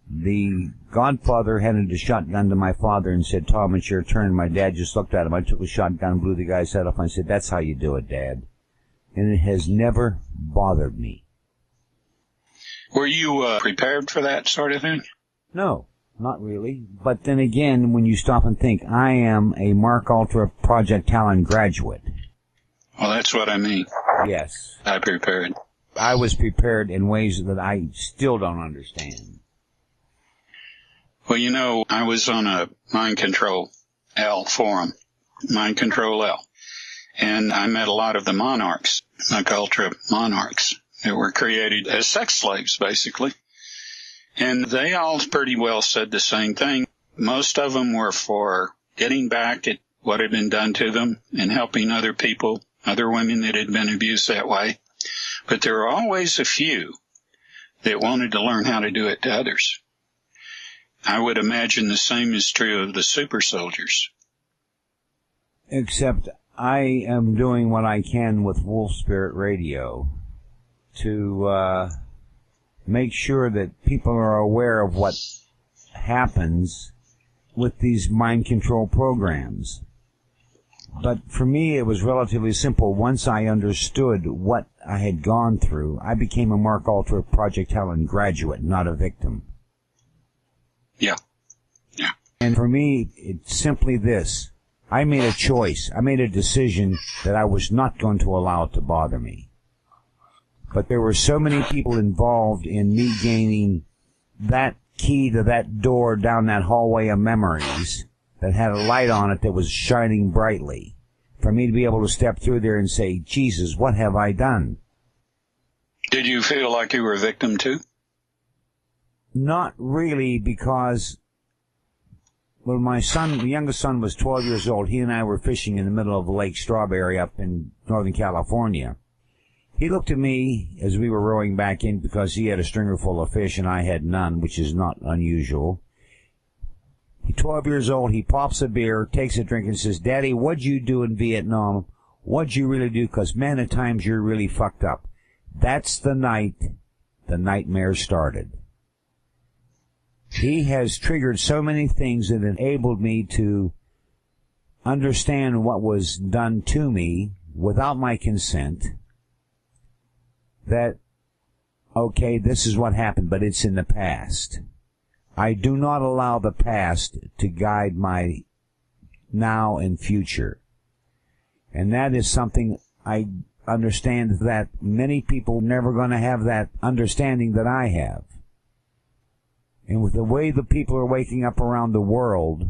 the godfather handed a shotgun to my father and said, "Tom, it's your turn." My dad just looked at him. I took the shotgun and blew the guy's head off. I said, "That's how you do it, Dad." And it has never bothered me. Were you prepared for that sort of thing? No, not really. But then again, when you stop and think, I am a Mark Ultra Project Talon graduate. Well, that's what I mean. Yes. I prepared. I was prepared in ways that I still don't understand. Well, you know, I was on a Mind Control L forum, Mind Control L, and I met a lot of the monarchs, like ultra monarchs, that were created as sex slaves, basically. And they all pretty well said the same thing. Most of them were for getting back at what had been done to them and helping other people, other women that had been abused that way. But there were always a few that wanted to learn how to do it to others. I would imagine the same is true of the super soldiers. Except I am doing what I can with Wolf Spirit Radio to make sure that people are aware of what happens with these mind control programs. But for me, it was relatively simple. Once I understood what I had gone through, I became a Mark Ultra Project Talon graduate, not a victim. Yeah. Yeah. And for me, it's simply this. I made a choice. I made a decision that I was not going to allow it to bother me. But there were so many people involved in me gaining that key to that door down that hallway of memories that had a light on it that was shining brightly, for me to be able to step through there and say, Jesus, what have I done? Did you feel like you were a victim too? Not really, because when my youngest son was 12 years old, he and I were fishing in the middle of Lake Strawberry up in Northern California. He looked at me as we were rowing back in because he had a stringer full of fish and I had none, which is not unusual. He's 12 years old. He pops a beer, takes a drink, and says, "Daddy, what'd you do in Vietnam? What'd you really do? Because, man, at times you're really fucked up." That's the night the nightmare started. He has triggered so many things that enabled me to understand what was done to me without my consent. That, okay, this is what happened, but it's in the past. I do not allow the past to guide my now and future. And that is something I understand that many people are never going to have that understanding that I have. And with the way the people are waking up around the world,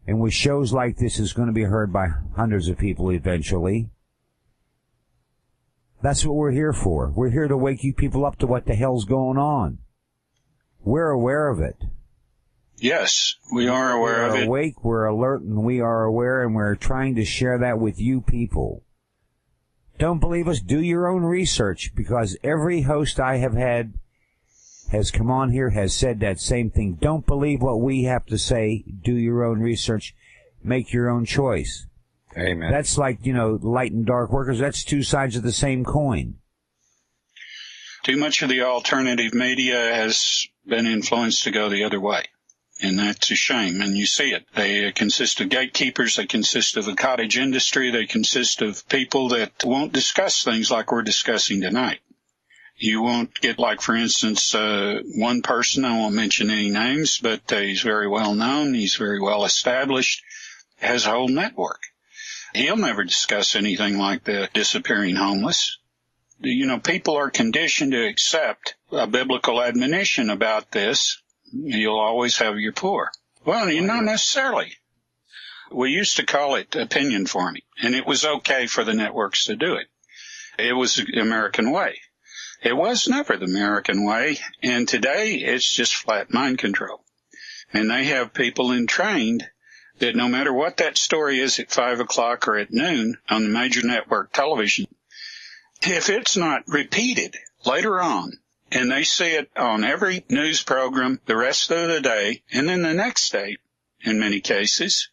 And with shows like this, it's going to be heard by hundreds of people eventually. That's what we're here for. We're here to wake you people up to what the hell's going on. We're aware of it. Yes, we are aware of it. We're awake, we're alert, and we are aware, and we're trying to share that with you people. Don't believe us? Do your own research, because every host I have had has come on here, has said that same thing. Don't believe what we have to say. Do your own research. Make your own choice. Amen. That's like, light and dark workers. That's two sides of the same coin. Too much of the alternative media has been influenced to go the other way. And that's a shame, and you see it. They consist of gatekeepers, they consist of the cottage industry, they consist of people that won't discuss things like we're discussing tonight. You won't get, like, for instance, one person, I won't mention any names, but he's very well known, he's very well established, has a whole network. He'll never discuss anything like the disappearing homeless. People are conditioned to accept a biblical admonition about this. You'll always have your poor. Well, not necessarily. We used to call it opinion forming, and it was okay for the networks to do it. It was the American way. It was never the American way, and today it's just flat mind control. And they have people entrained that no matter what that story is at 5 o'clock or at noon on the major network television, if it's not repeated later on, and they see it on every news program the rest of the day, and then the next day, in many cases,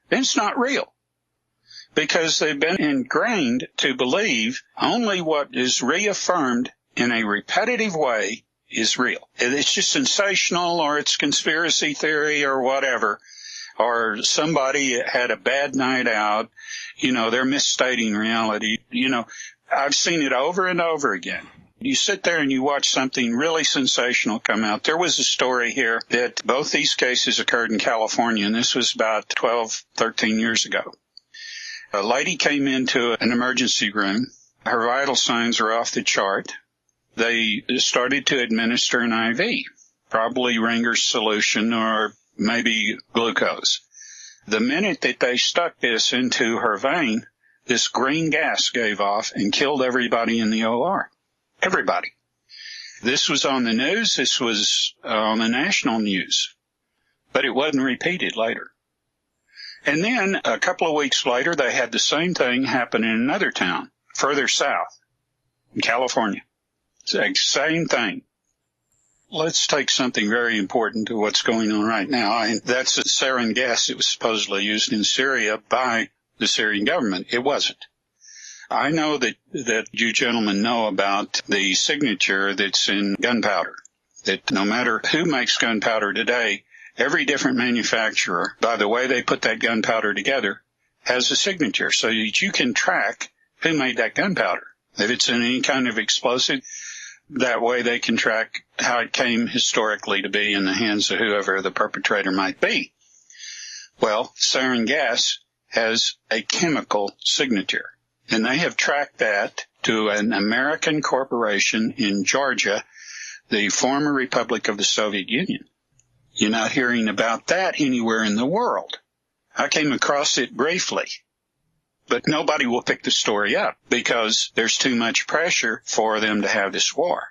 then it's not real. Because they've been ingrained to believe only what is reaffirmed in a repetitive way is real. It's just sensational, or it's conspiracy theory, or whatever, or somebody had a bad night out. They're misstating reality. I've seen it over and over again. You sit there and you watch something really sensational come out. There was a story here that both these cases occurred in California, and this was about 12, 13 years ago. A lady came into an emergency room. Her vital signs are off the chart. They started to administer an IV, probably Ringer's solution or maybe glucose. The minute that they stuck this into her vein, this green gas gave off and killed everybody in the OR. Everybody. This was on the news. This was on the national news. But it wasn't repeated later. And then a couple of weeks later, they had the same thing happen in another town, further south, in California. The same thing. Let's take something very important to what's going on right now, and that's the sarin gas that was supposedly used in Syria by the Syrian government. It wasn't. I know that you gentlemen know about the signature that's in gunpowder, that no matter who makes gunpowder today, every different manufacturer, by the way they put that gunpowder together, has a signature so that you can track who made that gunpowder. If it's in any kind of explosive, that way they can track how it came historically to be in the hands of whoever the perpetrator might be. Well, sarin gas has a chemical signature. And they have tracked that to an American corporation in Georgia, the former Republic of the Soviet Union. You're not hearing about that anywhere in the world. I came across it briefly, but nobody will pick the story up because there's too much pressure for them to have this war,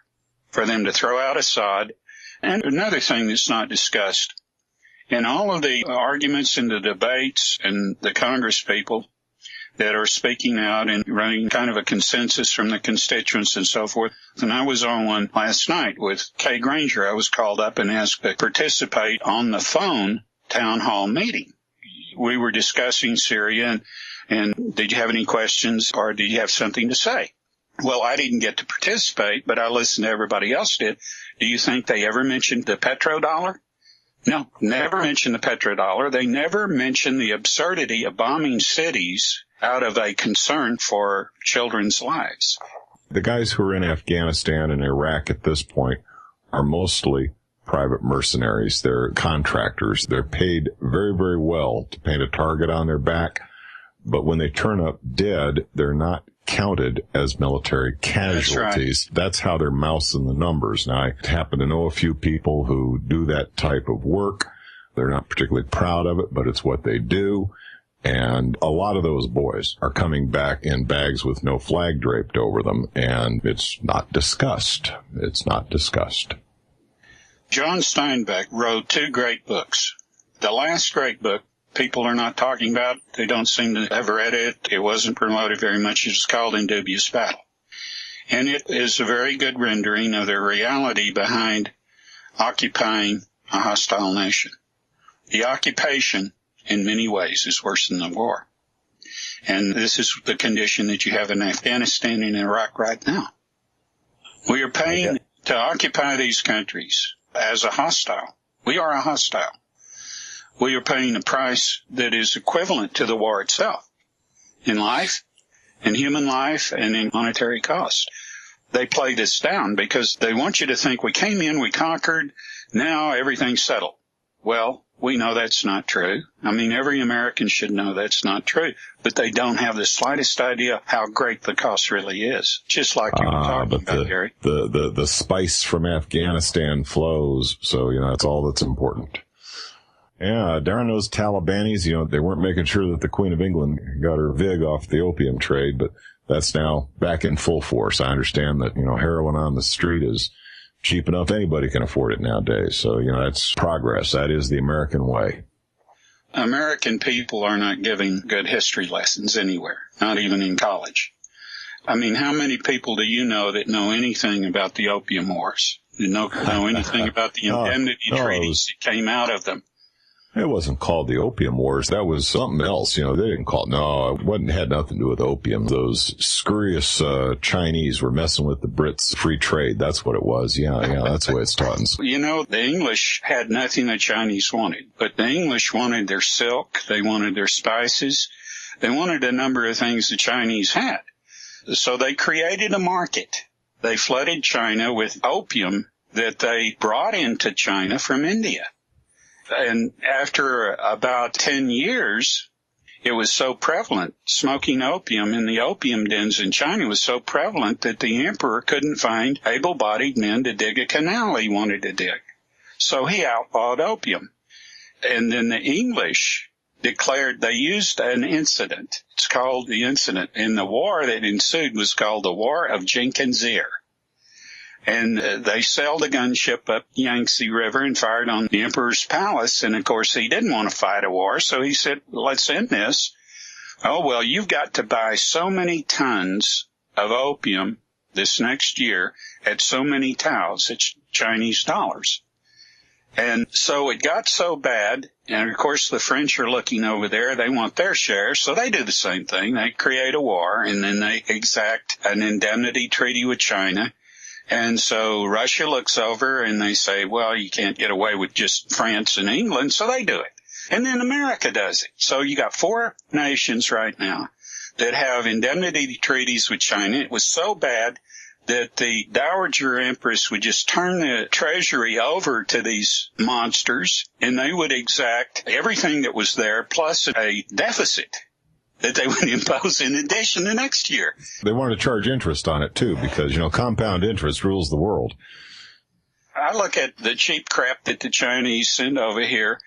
for them to throw out Assad. And another thing that's not discussed, in all of the arguments and the debates and the Congress people that are speaking out and running kind of a consensus from the constituents and so forth. And I was on one last night with Kay Granger. I was called up and asked to participate on the phone town hall meeting. We were discussing Syria, and did you have any questions or did you have something to say? Well, I didn't get to participate, but I listened to everybody else did. Do you think they ever mentioned the petrodollar? No, never mentioned the petrodollar. They never mentioned the absurdity of bombing cities out of a concern for children's lives. The guys who are in Afghanistan and Iraq at this point are mostly private mercenaries. They're contractors. They're paid very, very well to paint a target on their back. But when they turn up dead, they're not counted as military casualties. That's how they're mousing the numbers. Now, I happen to know a few people who do that type of work. They're not particularly proud of it, but it's what they do. And a lot of those boys are coming back in bags with no flag draped over them, and it's not discussed. It's not discussed. John Steinbeck wrote 2 great books. The last great book people are not talking about. They don't seem to have read it. It wasn't promoted very much. It's called In Dubious Battle. And it is a very good rendering of the reality behind occupying a hostile nation. The occupation, in many ways, is worse than the war. And this is the condition that you have in Afghanistan and Iraq right now. We are paying to occupy these countries as a hostile. We are a hostile. We are paying a price that is equivalent to the war itself in life, in human life, and in monetary cost. They play this down because they want you to think we came in, we conquered, now everything's settled. Well, we know that's not true. I mean, every American should know that's not true, but they don't have the slightest idea how great the cost really is, just like you were talking about, Gary. The spice from Afghanistan flows, so, that's all that's important. Yeah, darn those Talibanis, they weren't making sure that the Queen of England got her vig off the opium trade, but that's now back in full force. I understand that, heroin on the street is cheap enough anybody can afford it nowadays. So, that's progress. That is the American way. American people are not giving good history lessons anywhere, not even in college. I mean, how many people do you know that know anything about the opium wars? You know anything about the indemnity treaties that came out of them? It wasn't called the Opium Wars. That was something else. They didn't call it. No, it had nothing to do with opium. Those scurrious Chinese were messing with the Brits' free trade. That's what it was. Yeah, that's the way it's taught. The English had nothing the Chinese wanted, but the English wanted their silk. They wanted their spices. They wanted a number of things the Chinese had. So they created a market. They flooded China with opium that they brought into China from India. And after about 10 years, it was so prevalent. Smoking opium in the opium dens in China was so prevalent that the emperor couldn't find able-bodied men to dig a canal he wanted to dig. So he outlawed opium. And then the English declared they used an incident. It's called the incident. And the war that ensued was called the War of Jenkins Ear. And they sailed a gunship up the Yangtze River and fired on the emperor's palace. And, of course, he didn't want to fight a war, so he said, let's end this. Oh, well, you've got to buy so many tons of opium this next year at so many taels. It's Chinese dollars. And so it got so bad, and, of course, the French are looking over there. They want their share, so they do the same thing. They create a war, and then they exact an indemnity treaty with China. And so Russia looks over and they say, well, you can't get away with just France and England, so they do it. And then America does it. So you got 4 nations right now that have indemnity treaties with China. It was so bad that the Dowager Empress would just turn the treasury over to these monsters, and they would exact everything that was there plus a deficit that they would impose in addition the next year. They wanted to charge interest on it, too, because, compound interest rules the world. I look at the cheap crap that the Chinese send over here,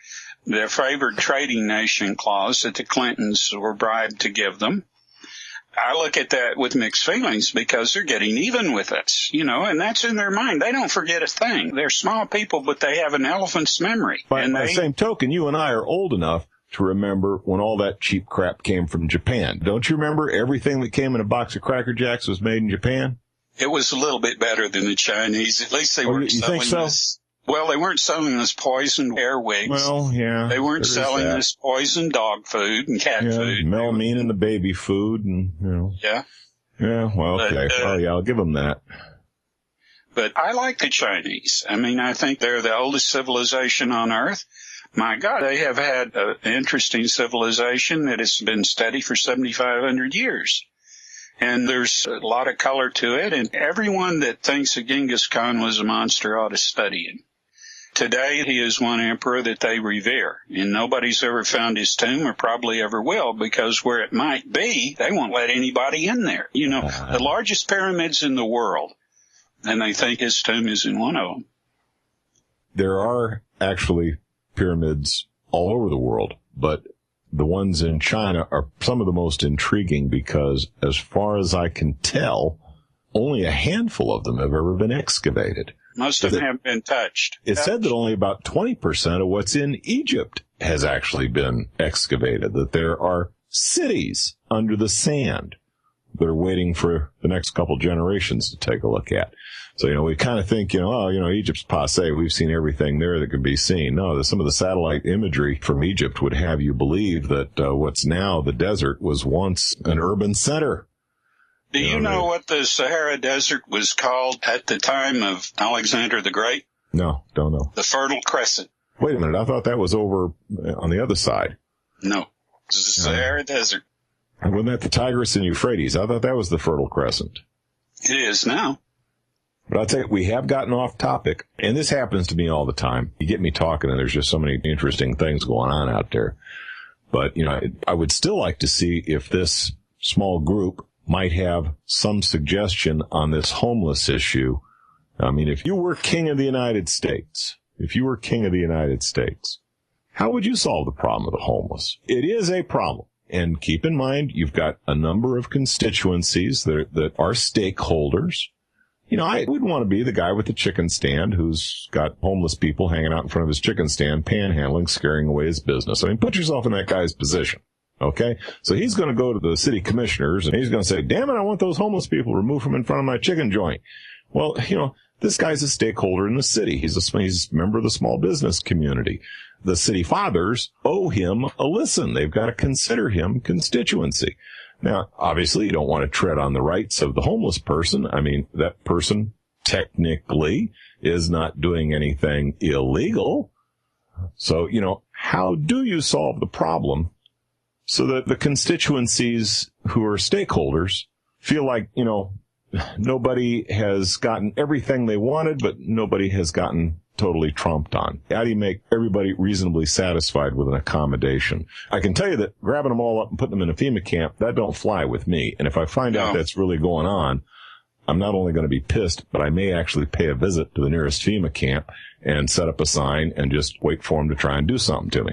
their favored trading nation clause that the Clintons were bribed to give them. I look at that with mixed feelings because they're getting even with us, and that's in their mind. They don't forget a thing. They're small people, but they have an elephant's memory. By the same token, you and I are old enough to remember when all that cheap crap came from Japan. Don't you remember everything that came in a box of Cracker Jacks was made in Japan? It was a little bit better than the Chinese. At least they weren't selling this. Well, they weren't selling this poisoned airwigs. Well, yeah. They weren't selling this poisoned dog food and cat food. Melamine and the baby food and, Yeah. Yeah, well, okay. I'll give them that. But I like the Chinese. I mean, I think they're the oldest civilization on Earth. My God, they have had an interesting civilization that has been steady for 7,500 years. And there's a lot of color to it, and everyone that thinks that Genghis Khan was a monster ought to study him. Today, he is one emperor that they revere, and nobody's ever found his tomb or probably ever will, because where it might be, they won't let anybody in there. The largest pyramids in the world, and they think his tomb is in one of them. There are actually pyramids all over the world, but the ones in China are some of the most intriguing because, as far as I can tell, only a handful of them have ever been excavated. Most of them have been touched. It's said that only about 20% of what's in Egypt has actually been excavated, that there are cities under the sand that are waiting for the next couple generations to take a look at. So, we kind of think, Egypt's passé. We've seen everything there that could be seen. No, some of the satellite imagery from Egypt would have you believe that what's now the desert was once an urban center. Do you know what the Sahara Desert was called at the time of Alexander the Great? No, don't know. The Fertile Crescent. Wait a minute. I thought that was over on the other side. No, it's the Sahara Desert. And wasn't that the Tigris and Euphrates? I thought that was the Fertile Crescent. It is now. But I'll tell you, we have gotten off topic, and this happens to me all the time. You get me talking, and there's just so many interesting things going on out there. But, I would still like to see if this small group might have some suggestion on this homeless issue. I mean, if you were king of the United States, how would you solve the problem of the homeless? It is a problem. And keep in mind, you've got a number of constituencies that are stakeholders. I wouldn't want to be the guy with the chicken stand who's got homeless people hanging out in front of his chicken stand, panhandling, scaring away his business. I mean, put yourself in that guy's position. Okay? So he's going to go to the city commissioners and he's going to say, damn it, I want those homeless people removed from in front of my chicken joint. Well, this guy's a stakeholder in the city. He's a member of the small business community. The city fathers owe him a listen. They've got to consider him constituency. Now, obviously, you don't want to tread on the rights of the homeless person. I mean, that person technically is not doing anything illegal. So, how do you solve the problem so that the constituencies who are stakeholders feel like, nobody has gotten everything they wanted, but nobody has gotten totally trumped on? How do you make everybody reasonably satisfied with an accommodation? I can tell you that grabbing them all up and putting them in a FEMA camp, that don't fly with me. And if I find out that's really going on, I'm not only going to be pissed, but I may actually pay a visit to the nearest FEMA camp and set up a sign and just wait for them to try and do something to me.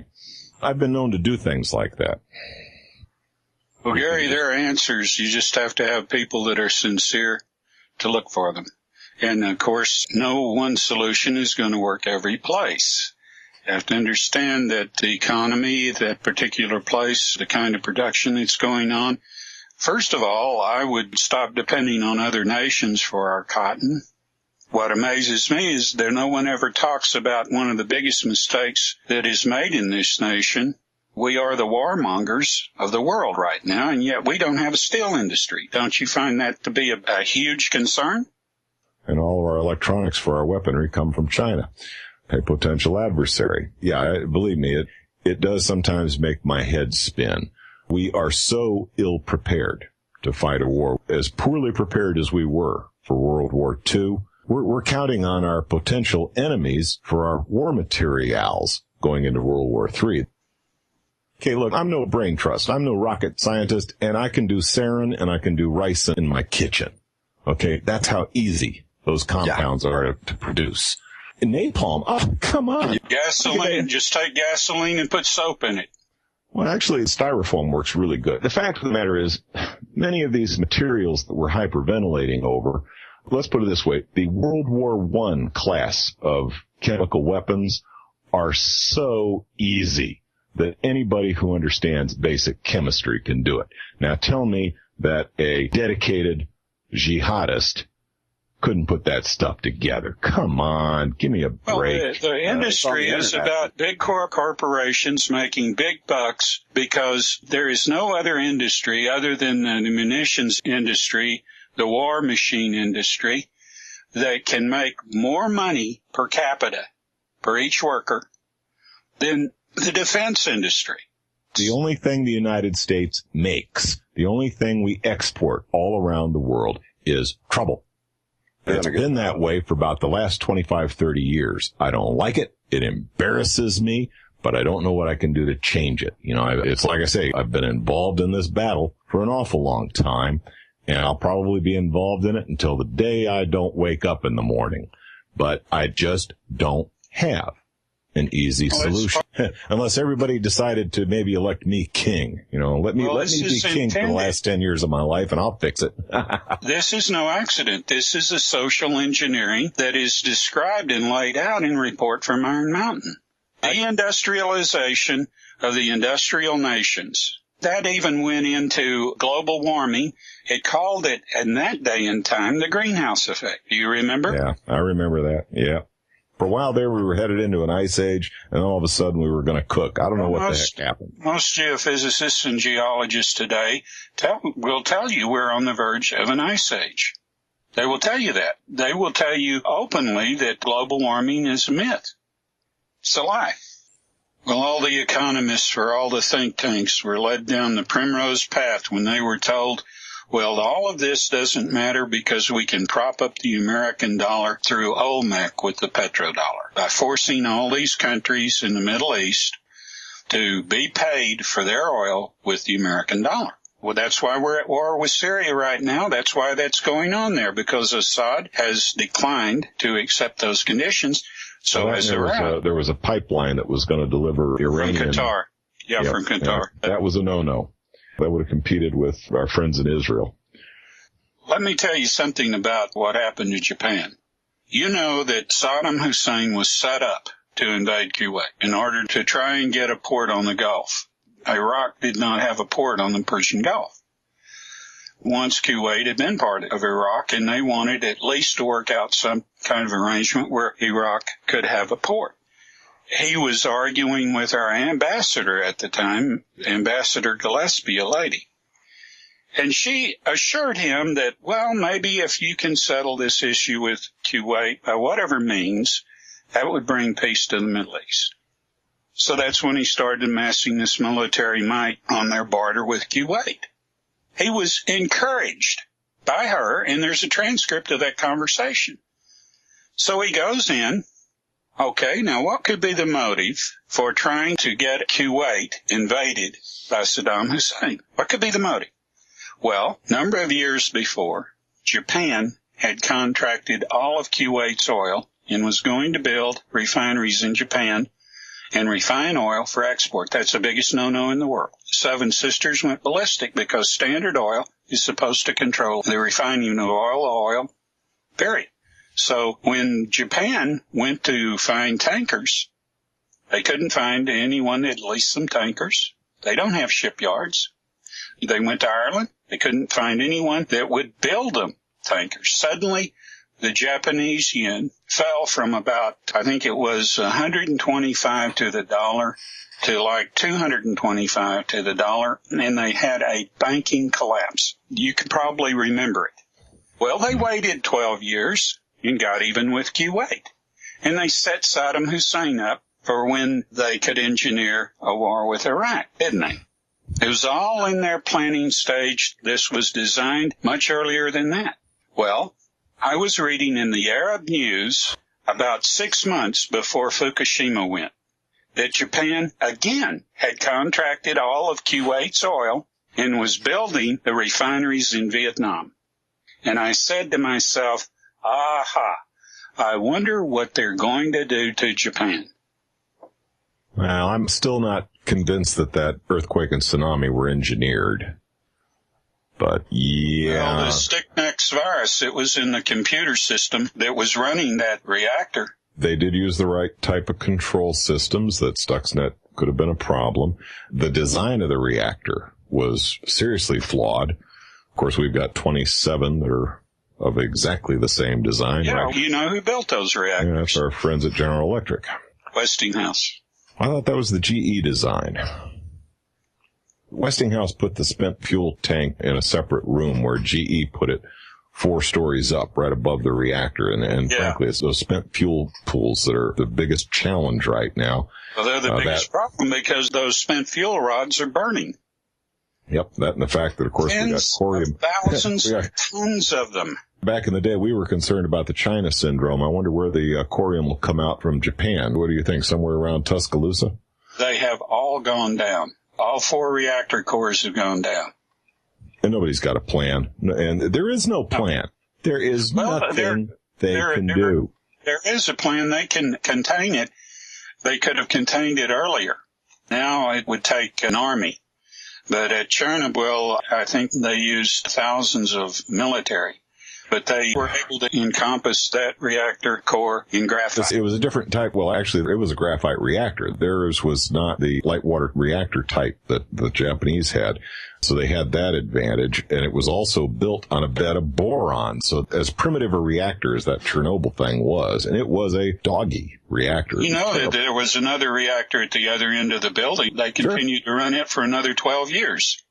I've been known to do things like that. Well, Gary, there are answers. You just have to have people that are sincere to look for them. And, of course, no one solution is going to work every place. You have to understand that the economy, that particular place, the kind of production that's going on. First of all, I would stop depending on other nations for our cotton. What amazes me is that no one ever talks about one of the biggest mistakes that is made in this nation. We are the warmongers of the world right now, and yet we don't have a steel industry. Don't you find that to be a huge concern? And all of our electronics for our weaponry come from China, a potential adversary. Yeah, believe me, it does sometimes make my head spin. We are so ill-prepared to fight a war, as poorly prepared as we were for World War II. We're counting on our potential enemies for our war materials going into World War III. Okay, look, I'm no brain trust. I'm no rocket scientist, and I can do sarin and I can do rice in my kitchen. Okay, that's how easy those compounds are to produce. And napalm, oh, come on. Gasoline, just take gasoline and put soap in it. Well, actually, styrofoam works really good. The fact of the matter is, many of these materials that we're hyperventilating over, let's put it this way, the World War I class of chemical weapons are so easy that anybody who understands basic chemistry can do it. Now tell me that a dedicated jihadist couldn't put that stuff together. Come on, give me a break. Well, the industry is about big corporations making big bucks because there is no other industry other than the munitions industry, the war machine industry, that can make more money per capita per each worker than the defense industry. The only thing the United States makes, the only thing we export all around the world is trouble. It's been that way for about the last 25, 30 years. I don't like it. It embarrasses me, but I don't know what I can do to change it. It's like I say, I've been involved in this battle for an awful long time, and I'll probably be involved in it until the day I don't wake up in the morning. But I just don't have an easy solution. Unless everybody decided to maybe elect me king. Let me be king for the last 10 years of my life, and I'll fix it. This is no accident. This is a social engineering that is described and laid out in report from Iron Mountain. Deindustrialization of the industrial nations. That even went into global warming. It called it, in that day and time, the greenhouse effect. Do you remember? Yeah, I remember that. Yeah. For a while there, we were headed into an ice age, and all of a sudden we were going to cook. I don't know what the heck happened. Most geophysicists and geologists today will tell you we're on the verge of an ice age. They will tell you that. They will tell you openly that global warming is a myth. It's a lie. Well, all the economists for all the think tanks were led down the primrose path when they were told, well, all of this doesn't matter because we can prop up the American dollar through OMEC with the petrodollar by forcing all these countries in the Middle East to be paid for their oil with the American dollar. Well, that's why we're at war with Syria right now. That's why that's going on there, because Assad has declined to accept those conditions. So there was a pipeline that was going to deliver Iranian. From Qatar. Yeah, from Qatar. Yeah, that was a no-no. That would have competed with our friends in Israel. Let me tell you something about what happened to Japan. You know that Saddam Hussein was set up to invade Kuwait in order to try and get a port on the Gulf. Iraq did not have a port on the Persian Gulf. Once Kuwait had been part of Iraq, and they wanted at least to work out some kind of arrangement where Iraq could have a port. He was arguing with our ambassador at the time, Ambassador Gillespie, a lady. And she assured him that, well, maybe if you can settle this issue with Kuwait by whatever means, that would bring peace to the Middle East. So that's when he started amassing this military might on their border with Kuwait. He was encouraged by her, and there's a transcript of that conversation. So he goes in. Okay, now what could be the motive for trying to get Kuwait invaded by Saddam Hussein? What could be the motive? Well, a number of years before, Japan had contracted all of Kuwait's oil and was going to build refineries in Japan and refine oil for export. That's the biggest no-no in the world. Seven Sisters went ballistic because Standard Oil is supposed to control the refining of oil, period. So when Japan went to find tankers, they couldn't find anyone that leased some tankers. They don't have shipyards. They went to Ireland. They couldn't find anyone that would build them tankers. Suddenly, the Japanese yen fell from about, I think it was 125 to the dollar to like 225 to the dollar, and they had a banking collapse. You could probably remember it. Well, they waited 12 years and got even with Kuwait. And they set Saddam Hussein up for when they could engineer a war with Iraq, didn't they? It was all in their planning stage. This was designed much earlier than that. Well, I was reading in the Arab news about 6 months before Fukushima went that Japan again had contracted all of Kuwait's oil and was building the refineries in Vietnam. And I said to myself, aha, I wonder what they're going to do to Japan. Well, I'm still not convinced that earthquake and tsunami were engineered. But, yeah. Well, the Sticknex virus, it was in the computer system that was running that reactor. They did use the right type of control systems. That Stuxnet could have been a problem. The design of the reactor was seriously flawed. Of course, we've got 27 that are of exactly the same design. Yeah, right? You know who built those reactors? Yeah, that's our friends at General Electric. Westinghouse. I thought that was the GE design. Westinghouse put the spent fuel tank in a separate room where GE put it 4 stories up right above the reactor. And frankly, it's those spent fuel pools that are the biggest challenge right now. Well, they're the biggest problem because those spent fuel rods are burning. Yep, that and the fact that, of course, we got corium. Thousands of tons of them. Back in the day, we were concerned about the China syndrome. I wonder where the corium will come out from Japan. What do you think, somewhere around Tuscaloosa? They have all gone down. All 4 reactor cores have gone down. And nobody's got a plan. And there is no plan. There is nothing they can do. There is a plan. They can contain it. They could have contained it earlier. Now it would take an army. But at Chernobyl, I think they used thousands of military. But they were able to encompass that reactor core in graphite. It was a different type. Well, actually, it was a graphite reactor. Theirs was not the light water reactor type that the Japanese had. So they had that advantage. And it was also built on a bed of boron. So as primitive a reactor as that Chernobyl thing was, and it was a doggy reactor. You know that there was another reactor at the other end of the building. They continued to run it for another 12 years.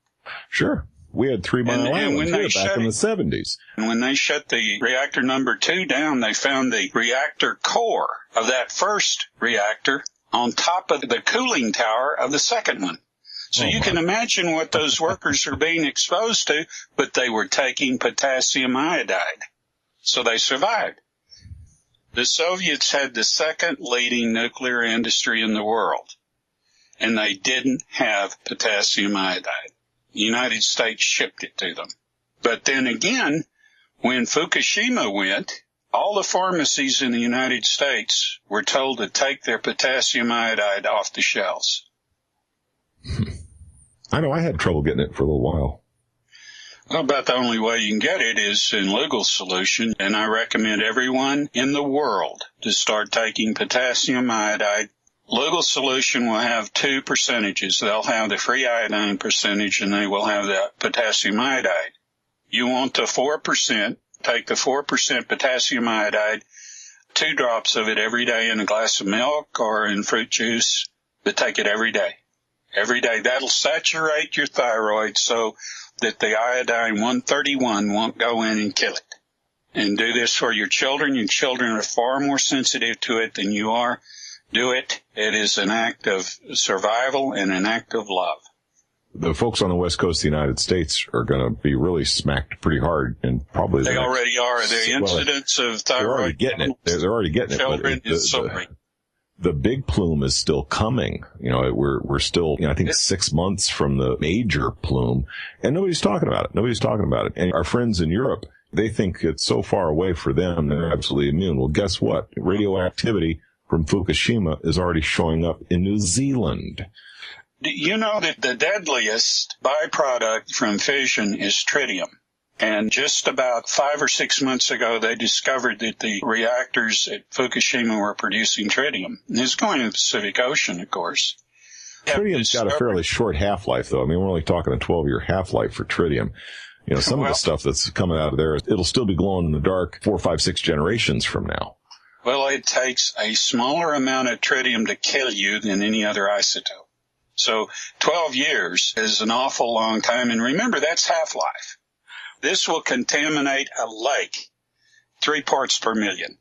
Sure. We had 3 Mile Island back in the 70s. And when they shut the reactor number 2 down, they found the reactor core of that first reactor on top of the cooling tower of the second one. So you can imagine what those workers are being exposed to, but they were taking potassium iodide. So they survived. The Soviets had the second leading nuclear industry in the world, and they didn't have potassium iodide. The United States shipped it to them. But then again, when Fukushima went, all the pharmacies in the United States were told to take their potassium iodide off the shelves. I know I had trouble getting it for a little while. Well, about the only way you can get it is in legal solution, and I recommend everyone in the world to start taking potassium iodide. Legal solution will have 2 percentages. They'll have the free iodine percentage, and they will have the potassium iodide. You want the 4%, take the 4% potassium iodide, 2 drops of it every day in a glass of milk or in fruit juice, but take it every day. Every day. That'll saturate your thyroid so that the iodine 131 won't go in and kill it. And do this for your children. Your children are far more sensitive to it than you are. Do it. It is an act of survival and an act of love. The folks on the west coast of the United States are going to be really smacked pretty hard, and probably they already are. The incidence of thyroid. They're already getting it. They're already getting children it. Is sobering. The big plume is still coming. You know, we're still, I think 6 months from the major plume, and nobody's talking about it. Nobody's talking about it. And our friends in Europe, they think it's so far away for them, they're absolutely immune. Well, guess what? Radioactivity from Fukushima is already showing up in New Zealand. You know that the deadliest byproduct from fission is tritium. And just about 5 or 6 months ago, they discovered that the reactors at Fukushima were producing tritium. And it's going to the Pacific Ocean, of course. Tritium's got a fairly short half-life, though. I mean, we're only talking a 12-year half-life for tritium. You know, some of the stuff that's coming out of there, it'll still be glowing in the dark 4, 5, 6 generations from now. Well, it takes a smaller amount of tritium to kill you than any other isotope. So 12 years is an awful long time. And remember, that's half-life. This will contaminate a lake 3 parts per million.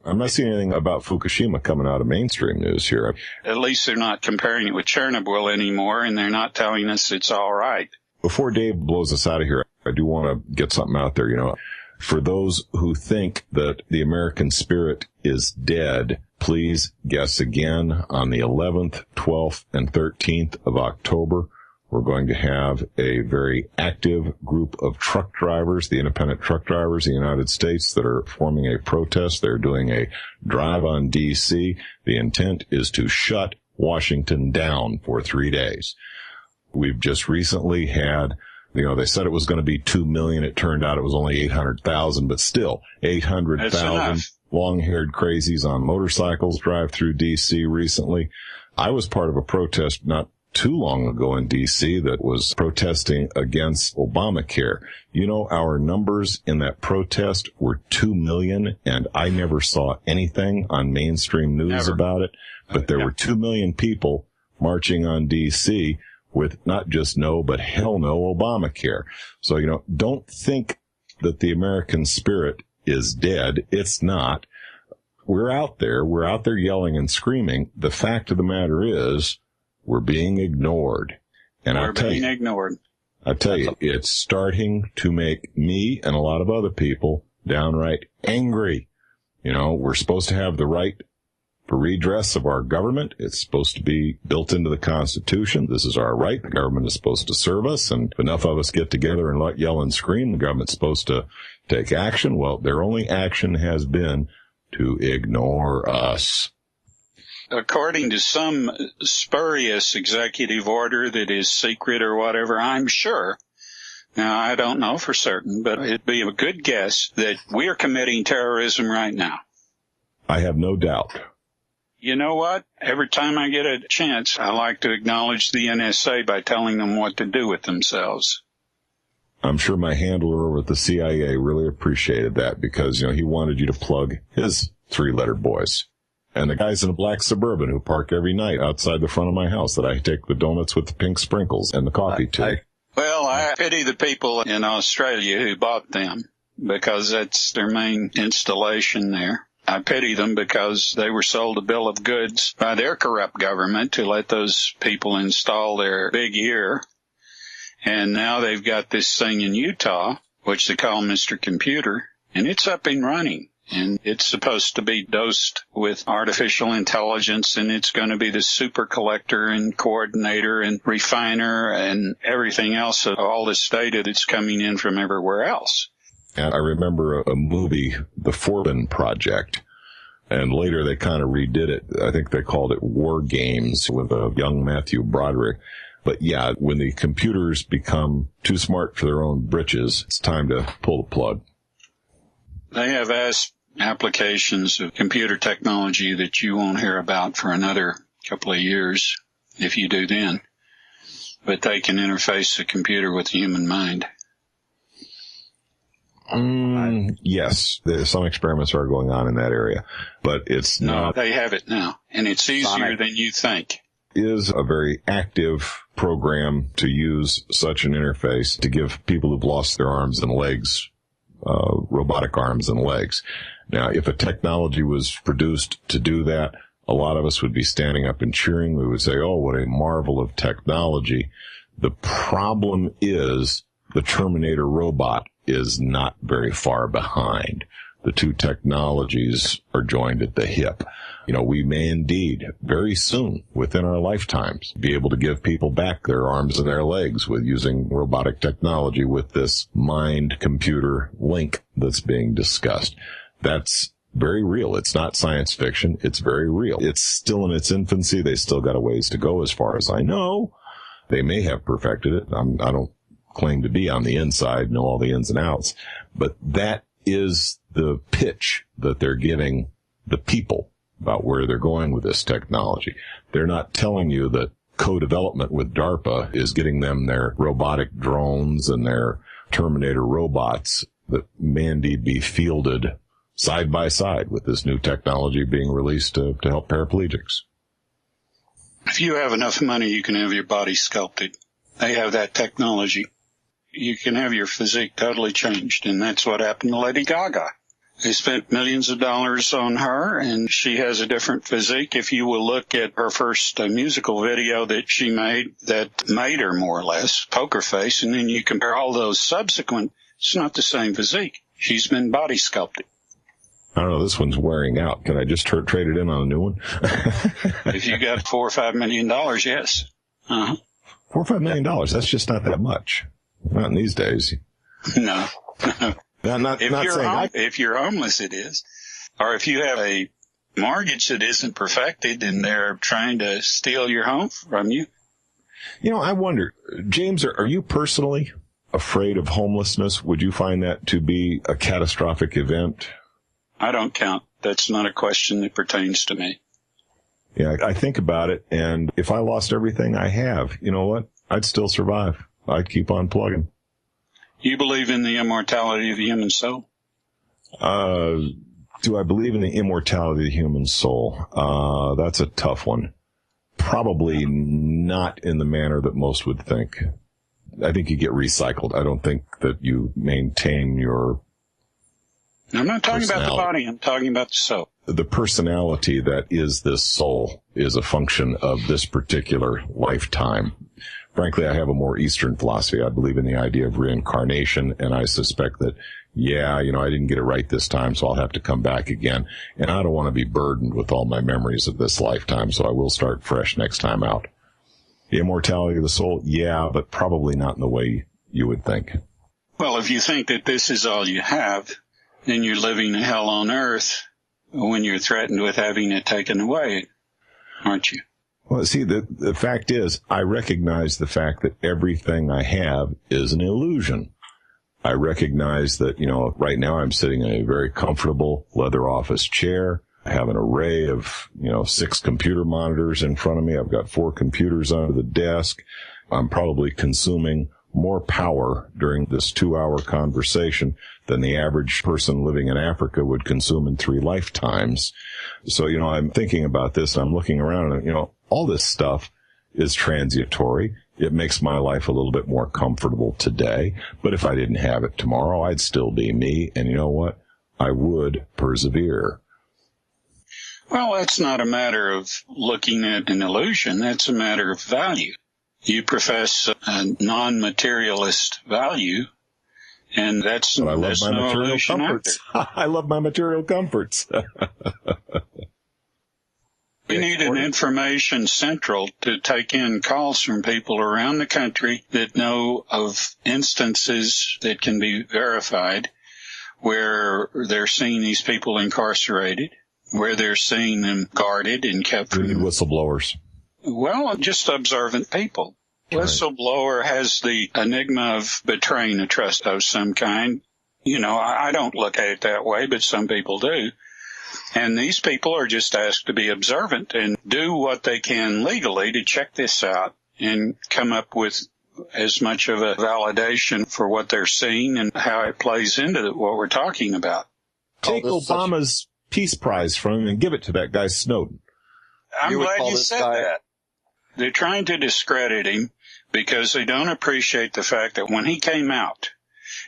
I'm not seeing anything about Fukushima coming out of mainstream news here. At least they're not comparing it with Chernobyl anymore, and they're not telling us it's all right. Before Dave blows us out of here, I do want to get something out there, you know. For those who think that the American spirit is dead, please guess again on the 11th, 12th, and 13th of October. We're going to have a very active group of truck drivers, the independent truck drivers in the United States, that are forming a protest. They're doing a drive on D.C. The intent is to shut Washington down for 3 days. We've just recently had, you know, they said it was going to be 2 million. It turned out it was only 800,000, but still 800,000 long-haired crazies on motorcycles drive through D.C. recently. I was part of a protest not too long ago in D.C. that was protesting against Obamacare. You know, our numbers in that protest were 2 million, and I never saw anything on mainstream news about it. But there were 2 million people marching on D.C. with not just no, but hell no Obamacare. So, you know, don't think that the American spirit is dead. It's not. We're out there yelling and screaming. The fact of the matter is, we're being ignored. And I tell you, it's starting to make me and a lot of other people downright angry. You know, we're supposed to have the right for redress of our government. It's supposed to be built into the Constitution. This is our right. The government is supposed to serve us. And if enough of us get together and yell and scream, the government's supposed to take action. Well, their only action has been to ignore us. according to some spurious executive order that is secret or whatever, I'm sure. Now, I don't know for certain, but it'd be a good guess that we're committing terrorism right now. I have no doubt. You know what? Every time I get a chance, I like to acknowledge the NSA by telling them what to do with themselves. I'm sure my handler over at the CIA really appreciated that because, he wanted you to plug his three-lettered boys. And the guys in a black Suburban who park every night outside the front of my house that I take the donuts with the pink sprinkles and the coffee to. Well, I pity the people in Australia who bought them because that's their main installation there. I pity them because they were sold a bill of goods by their corrupt government to let those people install their big ear. And now they've got this thing in Utah, which they call Mr. Computer, and it's up and running. And it's supposed to be dosed with artificial intelligence, and it's going to be the super collector and coordinator and refiner and everything else of all this data that's coming in from everywhere else. And I remember a movie, The Forbin Project, and later they kind of redid it. I think they called it War Games with a young Matthew Broderick. But yeah, when the computers become too smart for their own britches, it's time to pull the plug. They have applications of computer technology that you won't hear about for another couple of years, if you do then. But they can interface the computer with the human mind. Yes, some experiments are going on in that area, but it's not. No, they have it now, and it's easier than you think. Is a very active program to use such an interface to give people who've lost their arms and legs, robotic arms and legs. Now, if a technology was produced to do that, a lot of us would be standing up and cheering. We would say, oh, what a marvel of technology. The problem is the Terminator robot is not very far behind. The two technologies are joined at the hip. We may indeed very soon within our lifetimes be able to give people back their arms and their legs with using robotic technology with this mind-computer link that's being discussed. That's very real. It's not science fiction. It's very real. It's still in its infancy. They still got a ways to go as far as I know. They may have perfected it. I don't claim to be on the inside, know all the ins and outs, but that is the pitch that they're giving the people about where they're going with this technology. They're not telling you that co-development with DARPA is getting them their robotic drones and their Terminator robots that may indeed be fielded side by side with this new technology being released to help paraplegics. If you have enough money, you can have your body sculpted. They have that technology. You can have your physique totally changed, and that's what happened to Lady Gaga. They spent millions of dollars on her, and she has a different physique. If you will look at her first musical video that she made that made her more or less poker face, and then you compare all those subsequent, it's not the same physique. She's been body sculpted. I don't know, this one's wearing out. Can I just trade it in on a new one? If you got $4 or $5 million, yes. Uh-huh. $4 or $5 million, that's just not that much. Not in these days. No. If you're homeless, it is. Or if you have a mortgage that isn't perfected and they're trying to steal your home from you. I wonder, James, are you personally afraid of homelessness? Would you find that to be a catastrophic event? I don't count. That's not a question that pertains to me. Yeah, I think about it, and if I lost everything I have, you know what? I'd still survive. I'd keep on plugging. You believe in the immortality of the human soul? Do I believe in the immortality of the human soul? That's a tough one. Probably not in the manner that most would think. I think you get recycled. I don't think that you maintain your I'm not talking about the body. I'm talking about the soul. The personality that is this soul is a function of this particular lifetime. Frankly, I have a more Eastern philosophy. I believe in the idea of reincarnation, and I suspect that, I didn't get it right this time, so I'll have to come back again. And I don't want to be burdened with all my memories of this lifetime, so I will start fresh next time out. The immortality of the soul, but probably not in the way you would think. Well, if you think that this is all you have, then you're living hell on earth when you're threatened with having it taken away. aren't you? Well, see, the fact is, I recognize the fact that everything I have is an illusion. I recognize that, right now I'm sitting in a very comfortable leather office chair. I have an array of, 6 computer monitors in front of me. I've got 4 computers under the desk. I'm probably consuming more power during this 2-hour conversation than the average person living in Africa would consume in 3 lifetimes. So, I'm thinking about this, and I'm looking around, and, all this stuff is transitory. It makes my life a little bit more comfortable today. But if I didn't have it tomorrow, I'd still be me. And you know what? I would persevere. Well, that's not a matter of looking at an illusion. That's a matter of value. You profess a non-materialist value, and that's but I love my no material illusion comforts. either. I love my material comforts. We need an information central to take in calls from people around the country that know of instances that can be verified where they're seeing these people incarcerated, where they're seeing them guarded and kept. We need whistleblowers. Well, just observant people. Right. Whistleblower has the enigma of betraying a trust of some kind. I don't look at it that way, but some people do. And these people are just asked to be observant and do what they can legally to check this out and come up with as much of a validation for what they're seeing and how it plays into what we're talking about. Take Obama's Peace Prize from him and give it to that guy Snowden. I'm glad you said that. They're trying to discredit him because they don't appreciate the fact that when he came out,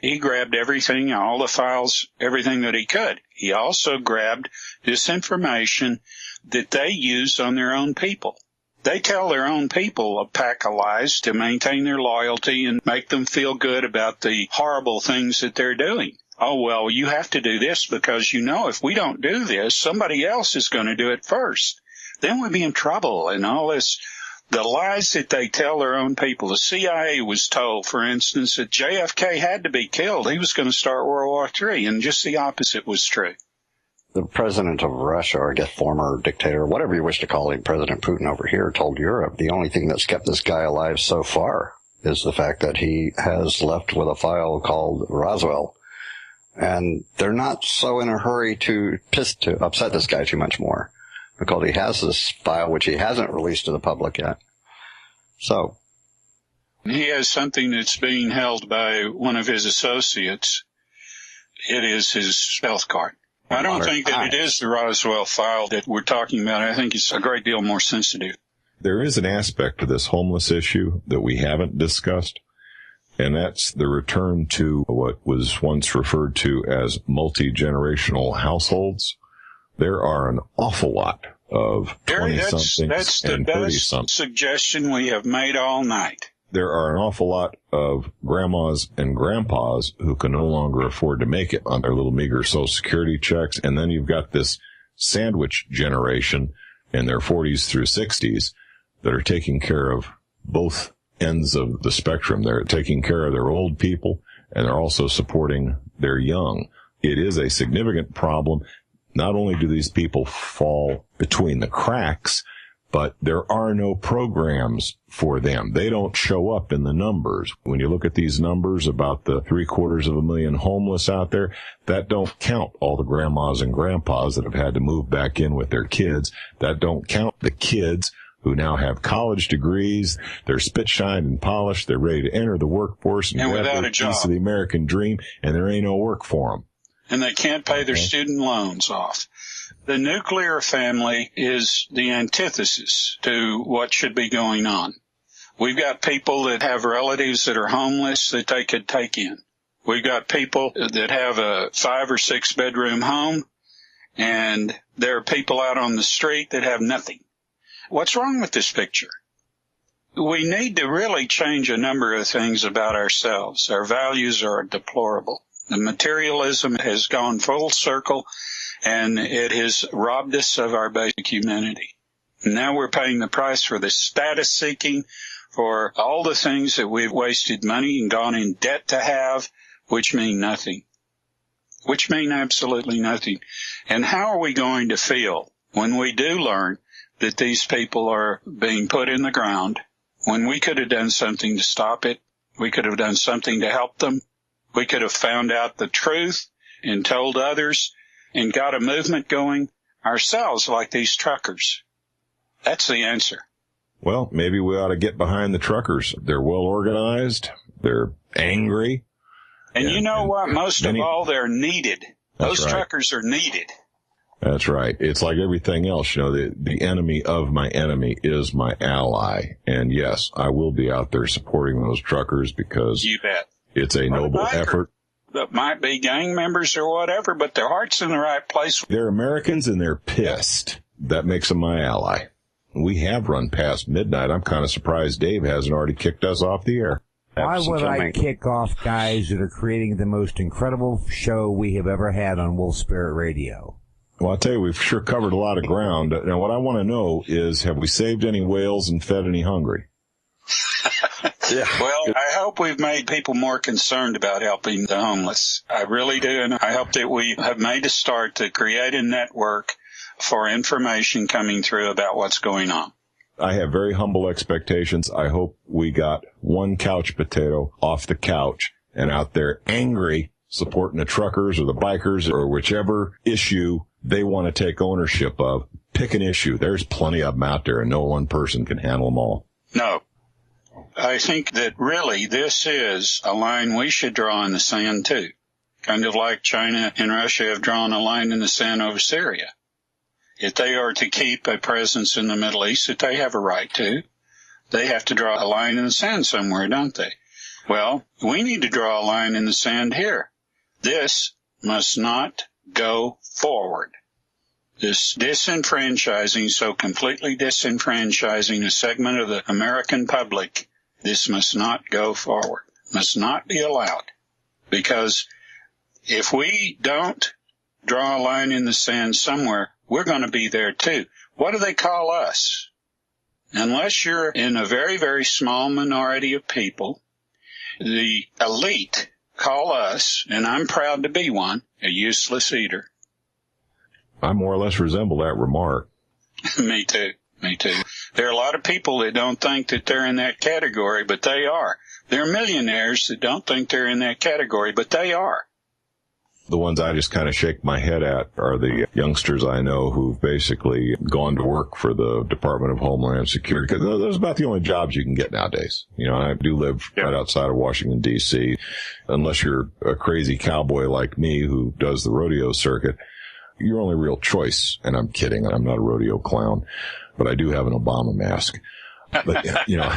he grabbed everything, all the files, everything that he could. He also grabbed this information that they use on their own people. They tell their own people a pack of lies to maintain their loyalty and make them feel good about the horrible things that they're doing. Oh, well, you have to do this because if we don't do this, somebody else is going to do it first. Then we'll be in trouble and all this. The lies that they tell their own people. The CIA was told, for instance, that JFK had to be killed. He was going to start World War III, and just the opposite was true. The president of Russia, or I guess former dictator, whatever you wish to call him, President Putin over here, told Europe the only thing that's kept this guy alive so far is the fact that he has left with a file called Roswell. And they're not so in a hurry to upset this guy too much more, because he has this file which he hasn't released to the public yet. So he has something that's being held by one of his associates. It is his health card. I don't think that it is the Roswell file that we're talking about. I think it's a great deal more sensitive. There is an aspect to this homeless issue that we haven't discussed, and that's the return to what was once referred to as multi-generational households. There are an awful lot of 20-somethings That's the and best 30-somethings. suggestion we have made all night. There are an awful lot of grandmas and grandpas who can no longer afford to make it on their little meager Social Security checks. And then you've got this sandwich generation in their 40s through 60s that are taking care of both ends of the spectrum. They're taking care of their old people, and they're also supporting their young. It is a significant problem. Not only do these people fall between the cracks, but there are no programs for them. They don't show up in the numbers. When you look at these numbers about the 750,000 homeless out there, that don't count all the grandmas and grandpas that have had to move back in with their kids. That don't count the kids who now have college degrees. They're spit shined and polished. They're ready to enter the workforce and grab without their a job. piece of the American dream, and there ain't no work for them. And they can't pay their student loans off. The nuclear family is the antithesis to what should be going on. We've got people that have relatives that are homeless that they could take in. We've got people that have a 5 or 6 bedroom home, and there are people out on the street that have nothing. What's wrong with this picture? We need to really change a number of things about ourselves. Our values are deplorable. The materialism has gone full circle, and it has robbed us of our basic humanity. Now we're paying the price for the status seeking, for all the things that we've wasted money and gone in debt to have, which mean nothing. Which mean absolutely nothing. And how are we going to feel when we do learn that these people are being put in the ground when we could have done something to stop it. We could have done something to help them. We could have found out the truth and told others and got a movement going ourselves like these truckers. That's the answer. Well, maybe we ought to get behind the truckers. They're well organized. They're angry. And you know what? Most of all, they're needed. Those truckers are needed. That's right. It's like everything else. You know, the enemy of my enemy is my ally. And yes, I will be out there supporting those truckers because you bet. It's a noble effort. That might be gang members or whatever, but their heart's in the right place. They're Americans and they're pissed. That makes them my ally. We have run past midnight. I'm kind of surprised Dave hasn't already kicked us off the air. Why would I kick off guys that are creating the most incredible show we have ever had on Wolf Spirit Radio? Well, I'll tell you, we've sure covered a lot of ground. Now, what I want to know is, have we saved any whales and fed any hungry? Yeah. Well, I hope we've made people more concerned about helping the homeless. I really do, and I hope that we have made a start to create a network for information coming through about what's going on. I have very humble expectations. I hope we got one couch potato off the couch and out there angry, supporting the truckers or the bikers or whichever issue they want to take ownership of. Pick an issue. There's plenty of them out there, and no one person can handle them all. No. I think that really this is a line we should draw in the sand, too. Kind of like China and Russia have drawn a line in the sand over Syria. If they are to keep a presence in the Middle East that they have a right to, they have to draw a line in the sand somewhere, don't they? Well, we need to draw a line in the sand here. This must not go forward. This disenfranchising, so completely disenfranchising a segment of the American public, this must not go forward, must not be allowed. Because if we don't draw a line in the sand somewhere, we're going to be there too. What do they call us? Unless you're in a very, very small minority of people, the elite call us, and I'm proud to be one, a useless eater. I more or less resemble that remark. Me too. There are a lot of people that don't think that they're in that category, but they are. There are millionaires that don't think they're in that category, but they are. The ones I just kind of shake my head at are the youngsters I know who've basically gone to work for the Department of Homeland Security, because those are about the only jobs you can get nowadays. You know, I do live right outside of Washington, D.C. Unless you're a crazy cowboy like me who does the rodeo circuit, your only real choice, and I'm kidding, I'm not a rodeo clown, but I do have an Obama mask. But, you know,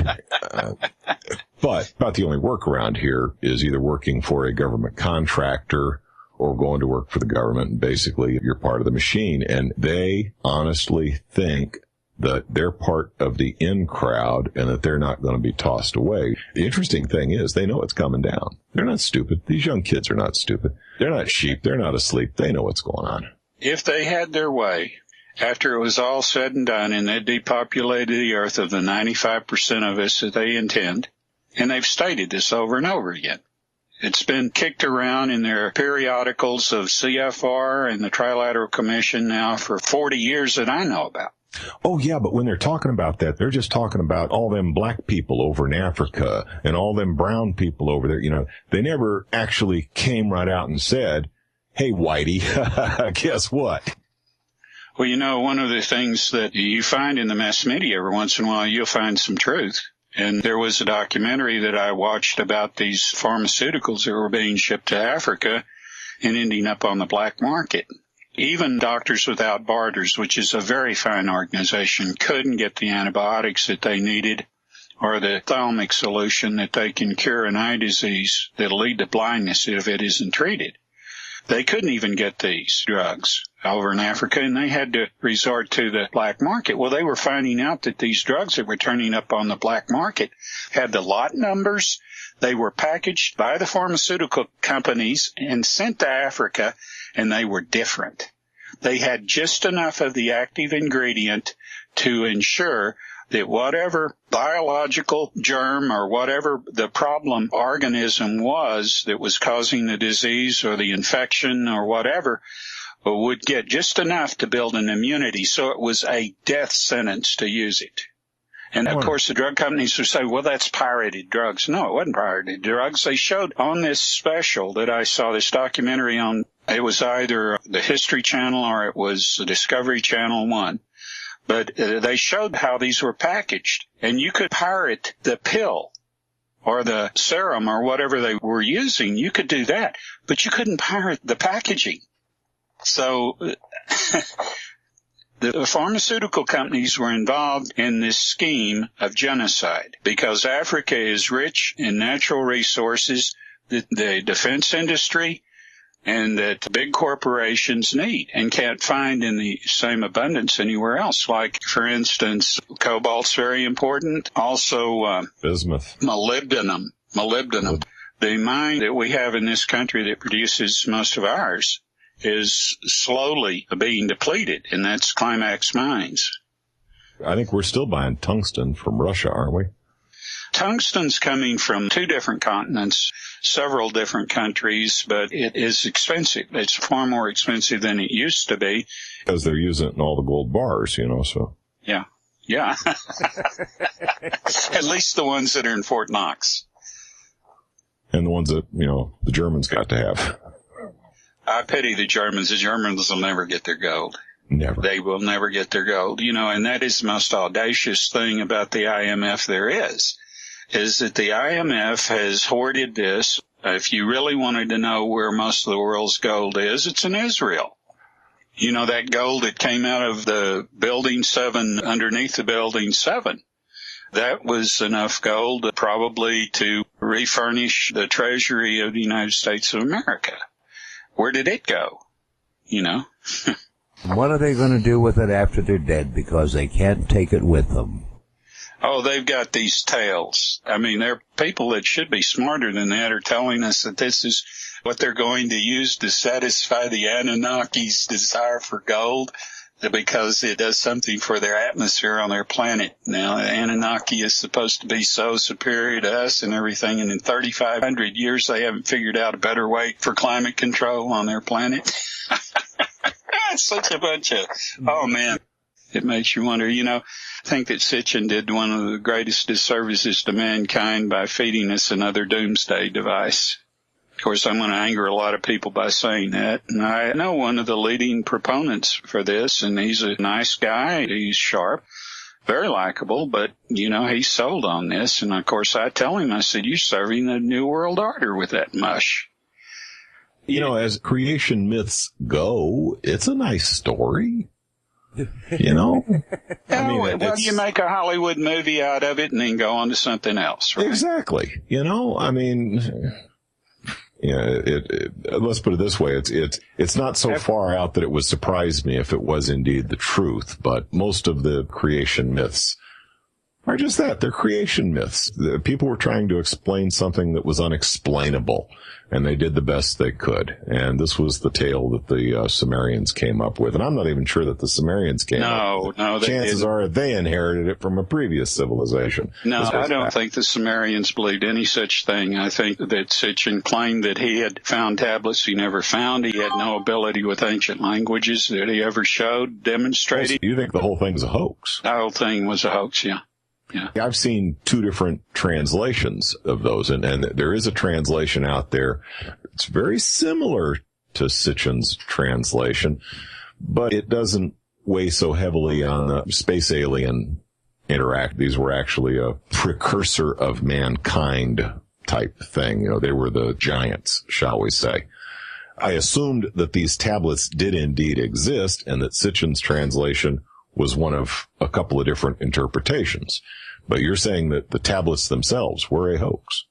but about the only work around here is either working for a government contractor or going to work for the government, and basically you're part of the machine. And they honestly think that they're part of the in crowd and that they're not going to be tossed away. The interesting thing is they know it's coming down. They're not stupid. These young kids are not stupid. They're not sheep. They're not asleep. They know what's going on. If they had their way, after it was all said and done and they depopulated the earth of the 95% of us that they intend, and they've stated this over and over again, it's been kicked around in their periodicals of CFR and the Trilateral Commission now for 40 years that I know about. Oh, yeah, but when they're talking about that, they're just talking about all them black people over in Africa and all them brown people over there. You know, they never actually came right out and said, hey, Whitey, guess what? Well, you know, one of the things that you find in the mass media every once in a while, you'll find some truth. And there was a documentary that I watched about these pharmaceuticals that were being shipped to Africa and ending up on the black market. Even Doctors Without Borders, which is a very fine organization, couldn't get the antibiotics that they needed or the ophthalmic solution that they can cure an eye disease that'll lead to blindness if it isn't treated. They couldn't even get these drugs over in Africa, and they had to resort to the black market. Well, they were finding out that these drugs that were turning up on the black market had the lot numbers. They were packaged by the pharmaceutical companies and sent to Africa, and they were different. They had just enough of the active ingredient to ensure that whatever biological germ or whatever the problem organism was that was causing the disease or the infection or whatever would get just enough to build an immunity, so it was a death sentence to use it. And, of course, the drug companies would say, well, that's pirated drugs. No, it wasn't pirated drugs. They showed on this special that I saw, this documentary on, it was either the History Channel or it was the Discovery Channel 1. But they showed how these were packaged. And you could pirate the pill or the serum or whatever they were using. You could do that. But you couldn't pirate the packaging. So the pharmaceutical companies were involved in this scheme of genocide because Africa is rich in natural resources that the defense industry and that big corporations need and can't find in the same abundance anywhere else. Like, for instance, cobalt's very important. Also, bismuth. Molybdenum. The mine that we have in this country that produces most of ours is slowly being depleted, and that's Climax Mines. I think we're still buying tungsten from Russia, aren't we? Tungsten's coming from 2 different continents, several different countries, but it is expensive. It's far more expensive than it used to be. Because they're using it in all the gold bars, so. Yeah. At least the ones that are in Fort Knox. And the ones that, the Germans got to have. I pity the Germans. The Germans will never get their gold. Never. They will never get their gold. And that is the most audacious thing about the IMF there is that the IMF has hoarded this. If you really wanted to know where most of the world's gold is, it's in Israel. That gold that came out of the Building 7, underneath the Building 7, that was enough gold probably to refurnish the Treasury of the United States of America. Where did it go? What are they going to do with it after they're dead? Because they can't take it with them. Oh, they've got these tales. I mean, there are people that should be smarter than that are telling us that this is what they're going to use to satisfy the Anunnaki's desire for gold, because it does something for their atmosphere on their planet. Now, the Anunnaki is supposed to be so superior to us and everything, and in 3,500 years they haven't figured out a better way for climate control on their planet. It's such a bunch of, oh man, it makes you wonder. I think that Sitchin did one of the greatest disservices to mankind by feeding us another doomsday device. Of course, I'm going to anger a lot of people by saying that. And I know one of the leading proponents for this, and he's a nice guy. He's sharp, very likable, but, he's sold on this. And, of course, I tell him, I said, you're serving the New World Order with that mush. As creation myths go, it's a nice story. Well, you make a Hollywood movie out of it and then go on to something else, right? Exactly. Let's put it this way. It's not so far out that it would surprise me if it was indeed the truth, but most of the creation myths are just that. They're creation myths. The people were trying to explain something that was unexplainable, and they did the best they could. And this was the tale that the Sumerians came up with. And I'm not even sure that the Sumerians came up with it. No, chances are they inherited it from a previous civilization. No, I don't think the Sumerians believed any such thing. I think that Sitchin claimed that he had found tablets he never found. He had no ability with ancient languages that he ever showed, demonstrated. You think the whole thing's a hoax? The whole thing was a hoax, yeah. Yeah. I've seen 2 different translations of those, and there is a translation out there. It's very similar to Sitchin's translation, but it doesn't weigh so heavily on the space alien interact. These were actually a precursor of mankind type thing. They were the giants, shall we say. I assumed that these tablets did indeed exist, and that Sitchin's translation was one of a couple of different interpretations. But you're saying that the tablets themselves were a hoax.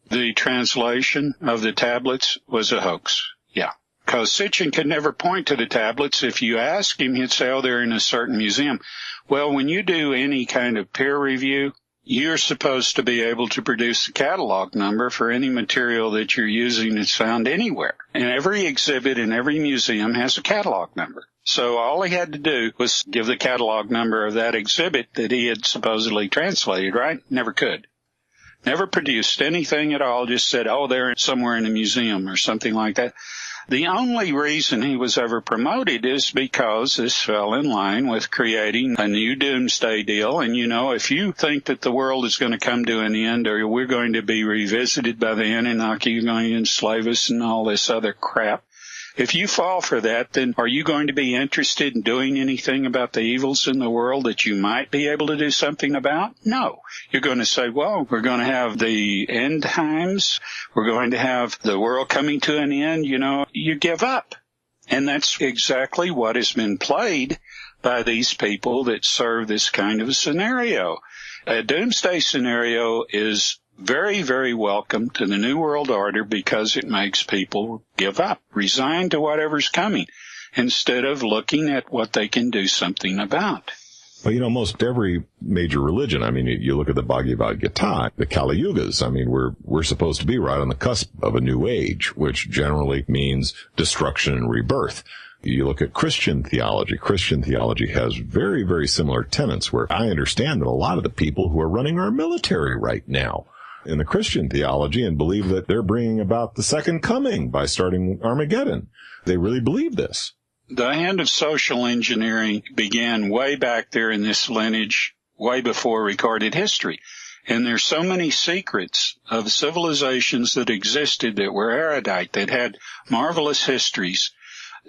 The translation of the tablets was a hoax, yeah. Because Sitchin could never point to the tablets. If you ask him, he'd say, they're in a certain museum. Well, when you do any kind of peer review, you're supposed to be able to produce a catalog number for any material that you're using that's found anywhere. And every exhibit in every museum has a catalog number. So all he had to do was give the catalog number of that exhibit that he had supposedly translated, right? Never could. Never produced anything at all, just said, they're somewhere in a museum or something like that. The only reason he was ever promoted is because this fell in line with creating a new doomsday deal. And, if you think that the world is going to come to an end or we're going to be revisited by the Anunnaki, you're going to enslave us and all this other crap, if you fall for that, then are you going to be interested in doing anything about the evils in the world that you might be able to do something about? No. You're going to say, well, we're going to have the end times. We're going to have the world coming to an end. You give up. And that's exactly what has been played by these people that serve this kind of a scenario. A doomsday scenario is very, very welcome to the New World Order because it makes people give up, resign to whatever's coming, instead of looking at what they can do something about. Well, most every major religion, you look at the Bhagavad Gita, the Kali Yugas, we're supposed to be right on the cusp of a new age, which generally means destruction and rebirth. You look at Christian theology. Christian theology has very, very similar tenets where I understand that a lot of the people who are running our military right now in the Christian theology and believe that they're bringing about the second coming by starting Armageddon. They really believe this. The hand of social engineering began way back there in this lineage, way before recorded history. And there's so many secrets of civilizations that existed that were erudite, that had marvelous histories,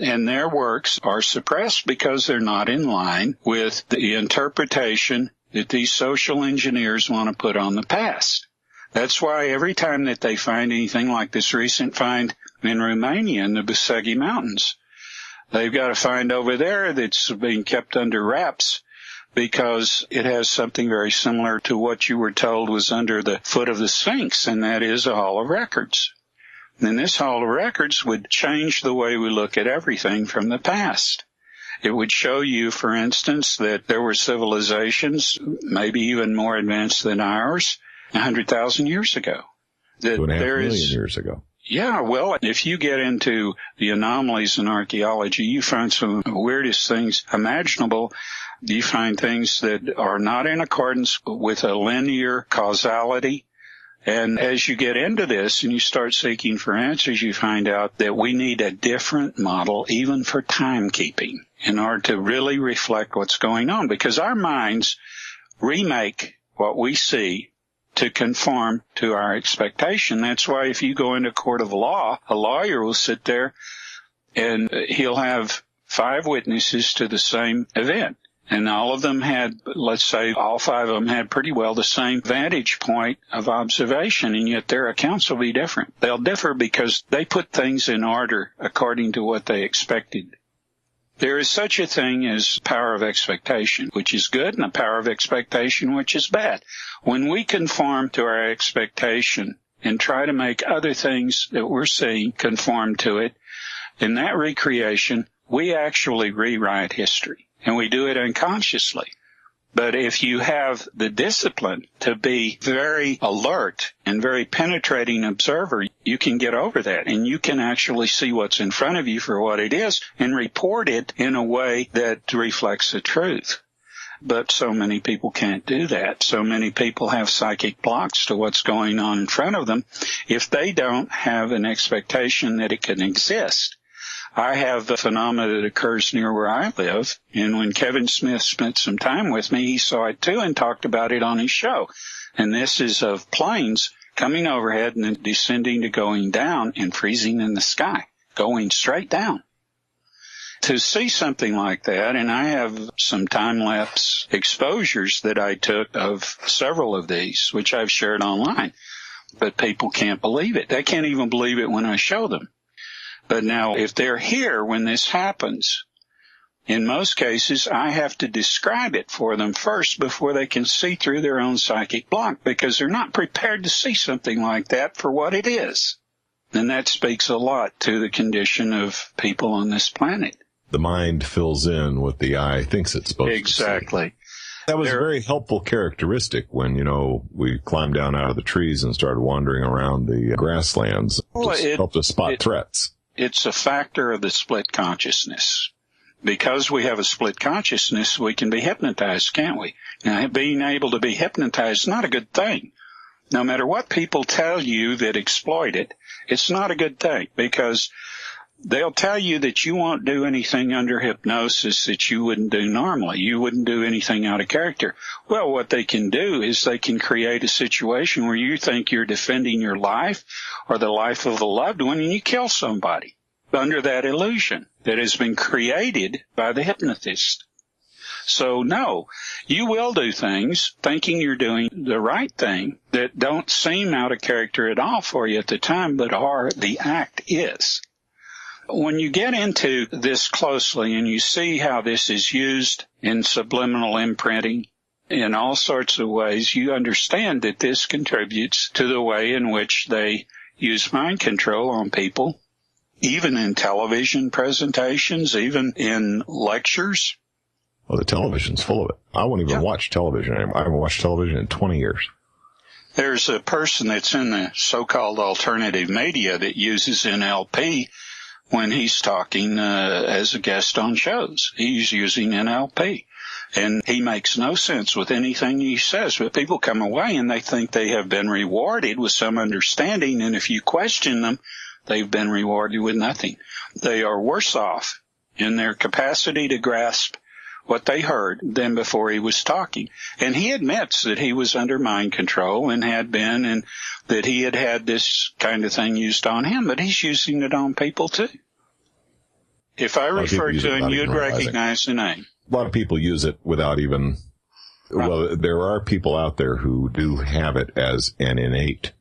and their works are suppressed because they're not in line with the interpretation that these social engineers want to put on the past. That's why every time that they find anything like this recent find in Romania in the Basegi Mountains, they've got to find over there that's being kept under wraps because it has something very similar to what you were told was under the foot of the Sphinx, and that is a Hall of Records. And this Hall of Records would change the way we look at everything from the past. It would show you, for instance, that there were civilizations, maybe even more advanced than ours, 100,000 years ago. That 2.5 million years ago. Yeah, well, if you get into the anomalies in archaeology, you find some of the weirdest things imaginable. You find things that are not in accordance with a linear causality. And as you get into this and you start seeking for answers, you find out that we need a different model even for timekeeping in order to really reflect what's going on, because our minds remake what we see to conform to our expectation. That's why if you go into a court of law, a lawyer will sit there and he'll have 5 witnesses to the same event. And all of them had, let's say, all 5 of them had pretty well the same vantage point of observation, and yet their accounts will be different. They'll differ because they put things in order according to what they expected. There is such a thing as power of expectation, which is good, and a power of expectation, which is bad. When we conform to our expectation and try to make other things that we're seeing conform to it, in that recreation, we actually rewrite history, and we do it unconsciously. But if you have the discipline to be very alert and very penetrating observer, you can get over that, and you can actually see what's in front of you for what it is and report it in a way that reflects the truth. But so many people can't do that. So many people have psychic blocks to what's going on in front of them if they don't have an expectation that it can exist. I have a phenomena that occurs near where I live, and when Kevin Smith spent some time with me, he saw it too and talked about it on his show. And this is of planes coming overhead and then descending to going down and freezing in the sky, going straight down. To see something like that, and I have some time-lapse exposures that I took of several of these, which I've shared online, but people can't believe it. They can't even believe it when I show them. But now, if they're here when this happens, in most cases, I have to describe it for them first before they can see through their own psychic block, because they're not prepared to see something like that for what it is. And that speaks a lot to the condition of people on this planet. The mind fills in what the eye thinks it's supposed to see. Exactly. That was a very helpful characteristic when, we climbed down out of the trees and started wandering around the grasslands. It helped us spot threats. It's a factor of the split consciousness. Because we have a split consciousness, we can be hypnotized, can't we? Now, being able to be hypnotized is not a good thing. No matter what people tell you that exploit it, it's not a good thing, because They'll tell you that you won't do anything under hypnosis that you wouldn't do normally. You wouldn't do anything out of character. Well, what they can do is they can create a situation where you think you're defending your life or the life of a loved one, and you kill somebody under that illusion that has been created by the hypnotist. So, no, you will do things thinking you're doing the right thing that don't seem out of character at all for you at the time, but are the act is. When you get into this closely and you see how this is used in subliminal imprinting in all sorts of ways, you understand that this contributes to the way in which they use mind control on people, even in television presentations, even in lectures. Well, the television's full of it. I won't even watch television anymore. I haven't watched television in 20 years. There's a person that's in the so-called alternative media that uses NLP when he's talking as a guest on shows. He's using NLP. And he makes no sense with anything he says. But people come away and they think they have been rewarded with some understanding. And if you question them, they've been rewarded with nothing. They are worse off in their capacity to grasp what they heard than before he was talking. And he admits that he was under mind control and had been, and that he had had this kind of thing used on him, but he's using it on people too. If I refer to him, you'd recognize the name. A lot of people use it without even, well, there are people out there who do have it as an innate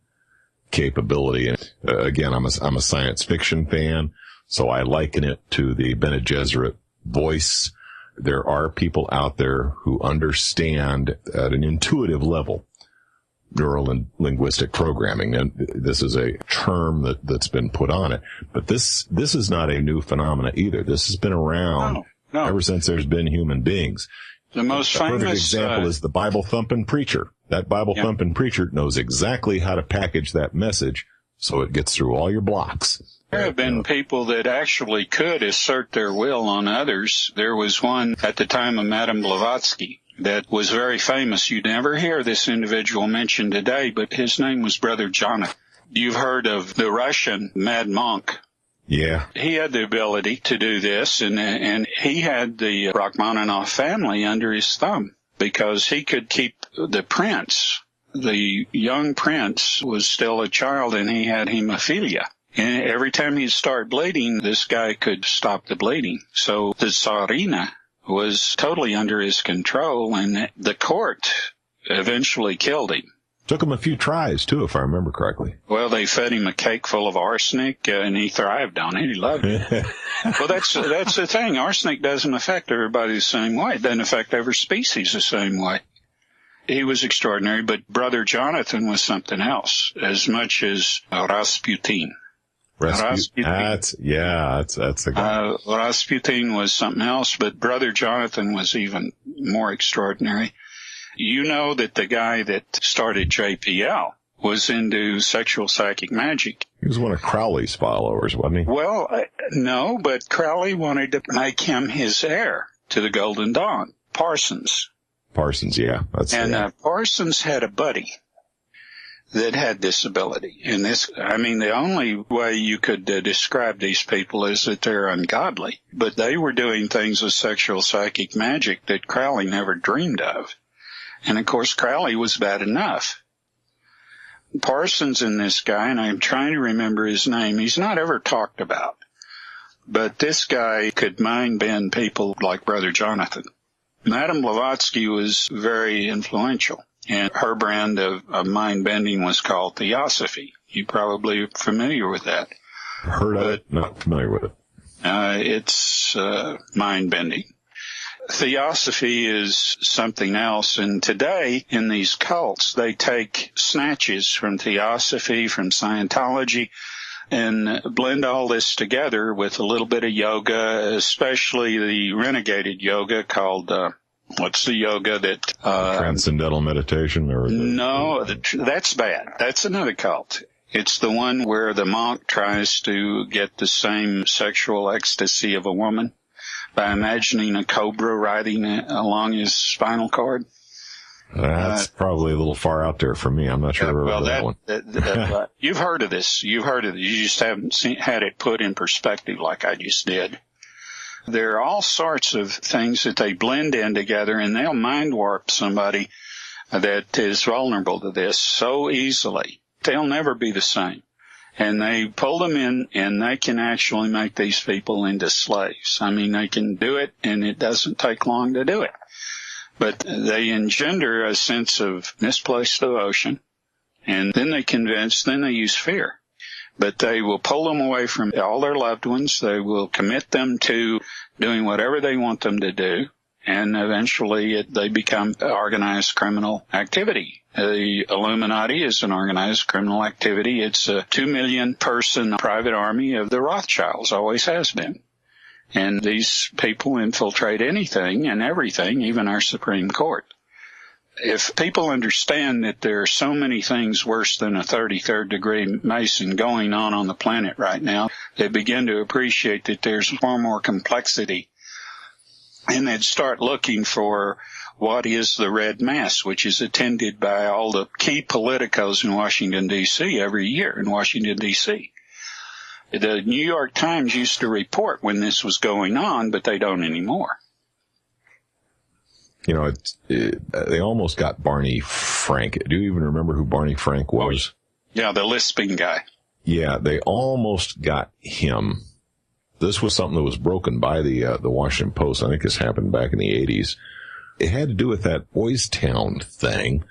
capability. And again, I'm a science fiction fan, so I liken it to the Bene Gesserit voice. There are people out there who understand at an intuitive level neuro-linguistic programming. And this is a term that's been put on it. But this is not a new phenomena either. This has been around ever since there's been human beings. The most famous perfect example is the Bible-thumping preacher. That Bible-thumping preacher knows exactly how to package that message so it gets through all your blocks. There have been people that actually could assert their will on others. There was one at the time of Madame Blavatsky that was very famous. You'd never hear this individual mentioned today, but his name was Brother Jonathan. You've heard of the Russian Mad Monk. Yeah. He had the ability to do this, and he had the Rachmaninoff family under his thumb because he could keep the prince. The young prince was still a child, and he had hemophilia. And every time he'd start bleeding, this guy could stop the bleeding. So the Tsarina was totally under his control, and the court eventually killed him. Took him a few tries, too, if I remember correctly. Well, they fed him a cake full of arsenic, and he thrived on it. He loved it. Well, that's the thing. Arsenic doesn't affect everybody the same way. It doesn't affect every species the same way. He was extraordinary, but Brother Jonathan was something else, as much as Rasputin. Rasputin. That's the guy. Rasputin was something else, but Brother Jonathan was even more extraordinary. You know that the guy that started JPL was into sexual psychic magic. He was one of Crowley's followers, wasn't he? Well, no, but Crowley wanted to make him his heir to the Golden Dawn. Parsons, yeah. Parsons had a buddy that had this ability. And the only way you could describe these people is that they're ungodly. But they were doing things with sexual psychic magic that Crowley never dreamed of. And, of course, Crowley was bad enough. Parsons and this guy, and I'm trying to remember his name, he's not ever talked about. But this guy could mind bend people like Brother Jonathan. Madame Blavatsky was very influential, and her brand of mind bending was called Theosophy. You probably are familiar with that. Heard of it, not familiar with it. It's mind bending. Theosophy is something else, and today in these cults, they take snatches from Theosophy, from Scientology, and blend all this together with a little bit of yoga, especially the renegaded yoga called, what's the yoga that... Transcendental meditation? No, that's bad. That's another cult. It's the one where the monk tries to get the same sexual ecstasy of a woman by imagining a cobra riding along his spinal cord. That's probably a little far out there for me. I'm not sure that one. You've heard of this. You just haven't had it put in perspective like I just did. There are all sorts of things that they blend in together, and they'll mind warp somebody that is vulnerable to this so easily. They'll never be the same. And they pull them in, and they can actually make these people into slaves. I mean, they can do it, and it doesn't take long to do it. But they engender a sense of misplaced devotion, and then they use fear. But they will pull them away from all their loved ones. They will commit them to doing whatever they want them to do, and eventually they become organized criminal activity. The Illuminati is an organized criminal activity. It's a 2 million person private army of the Rothschilds, always has been. And these people infiltrate anything and everything, even our Supreme Court. If people understand that there are so many things worse than a 33rd degree Mason going on the planet right now, they begin to appreciate that there's far more complexity. And they'd start looking for what is the red mass, which is attended by all the key politicos in Washington, D.C. every year in Washington, D.C. The New York Times used to report when this was going on, but they don't anymore. You know, they almost got Barney Frank. Do you even remember who Barney Frank was? Yeah, the lisping guy. Yeah, they almost got him. This was something that was broken by the Washington Post. I think this happened back in the 80s. It had to do with that Boys Town thing.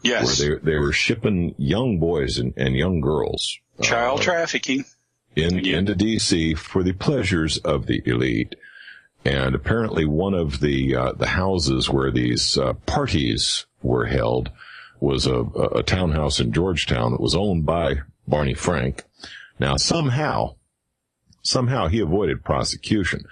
Yes. Where they were shipping young boys and young girls. Child trafficking. Into D.C. for the pleasures of the elite. And apparently one of the houses where these parties were held was a townhouse in Georgetown that was owned by Barney Frank. Now, somehow he avoided prosecution.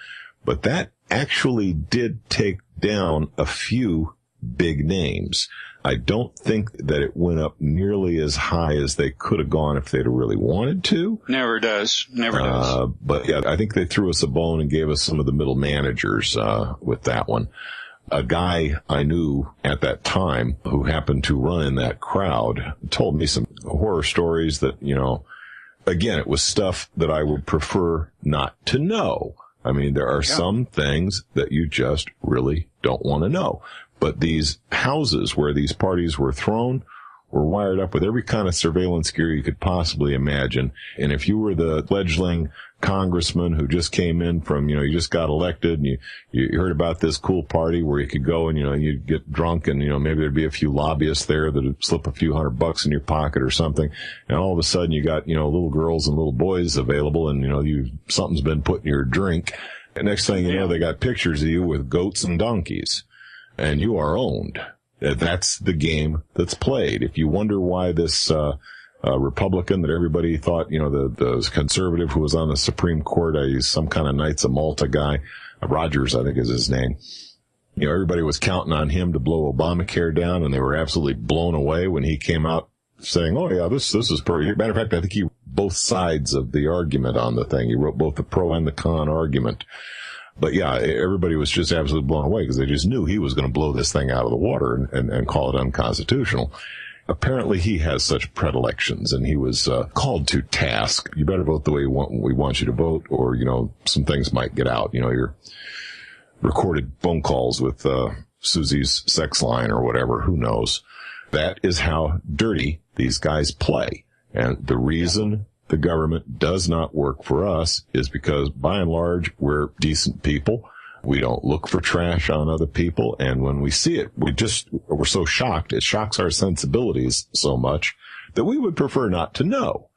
But that actually did take down a few big names. I don't think that it went up nearly as high as they could have gone if they'd really wanted to. Never does. But yeah, I think they threw us a bone and gave us some of the middle managers with that one. A guy I knew at that time who happened to run in that crowd told me some horror stories that, you know, again, it was stuff that I would prefer not to know. I mean, there are some things that you just really don't want to know. But these houses where these parties were thrown were wired up with every kind of surveillance gear you could possibly imagine. And if you were the fledgling congressman who just came in from, you know, you just got elected and you heard about this cool party where you could go and, you know, you'd get drunk and, you know, maybe there'd be a few lobbyists there that'd slip a few $100 in your pocket or something. And all of a sudden you got, you know, little girls and little boys available and, you know, something's been put in your drink. And next thing you know, they got pictures of you with goats and donkeys. And you are owned. That's the game that's played. If you wonder why this Republican that everybody thought, you know, the conservative who was on the Supreme Court, he's some kind of Knights of Malta guy, Rogers, I think is his name. You know, everybody was counting on him to blow Obamacare down, and they were absolutely blown away when he came out saying, oh, yeah, this is perfect. Matter of fact, I think he wrote both sides of the argument on the thing. He wrote both the pro and the con argument. But yeah, everybody was just absolutely blown away because they just knew he was going to blow this thing out of the water and call it unconstitutional. Apparently he has such predilections, and he was called to task. You better vote the way we want you to vote, or, you know, some things might get out. You know, your recorded phone calls with Susie's sex line or whatever, who knows. That is how dirty these guys play. And the reason the government does not work for us is because, by and large, we're decent people. We don't look for trash on other people. And when we see it, we're so shocked. It shocks our sensibilities so much that we would prefer not to know.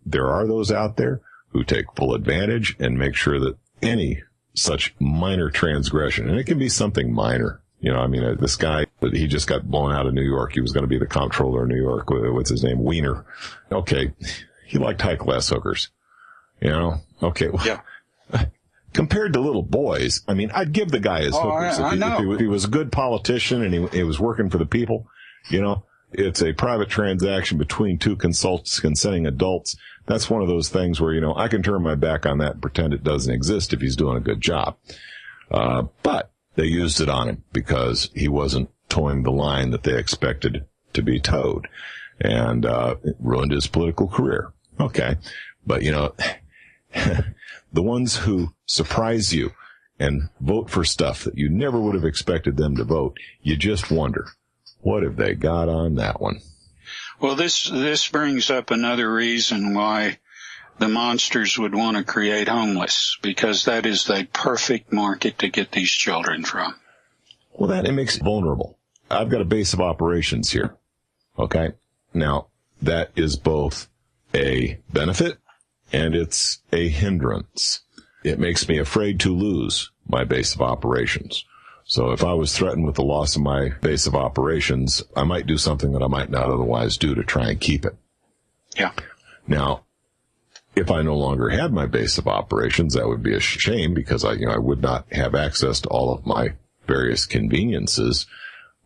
There are those out there who take full advantage and make sure that any such minor transgression, and it can be something minor. You know, I mean, this guy, he just got blown out of New York. He was going to be the comptroller of New York. What's his name? Wiener. Okay. He liked high-class hookers, you know? Okay. Well, yeah. Compared to little boys, I mean, I'd give the guy his hookers. If he was a good politician and he was working for the people, you know, it's a private transaction between two consenting adults. That's one of those things where, you know, I can turn my back on that and pretend it doesn't exist if he's doing a good job. But they used it on him because he wasn't towing the line that they expected to be towed, and it ruined his political career. Okay. But, the ones who surprise you and vote for stuff that you never would have expected them to vote, you just wonder, what have they got on that one? Well, this brings up another reason why the monsters would want to create homeless, because that is the perfect market to get these children from. Well, it makes it vulnerable. I've got a base of operations here. Okay? Now, that is both a benefit and it's a hindrance. It makes me afraid to lose my base of operations. So if I was threatened with the loss of my base of operations, I might do something that I might not otherwise do to try and keep it. Yeah. Now, if I no longer had my base of operations, that would be a shame, because I would not have access to all of my various conveniences.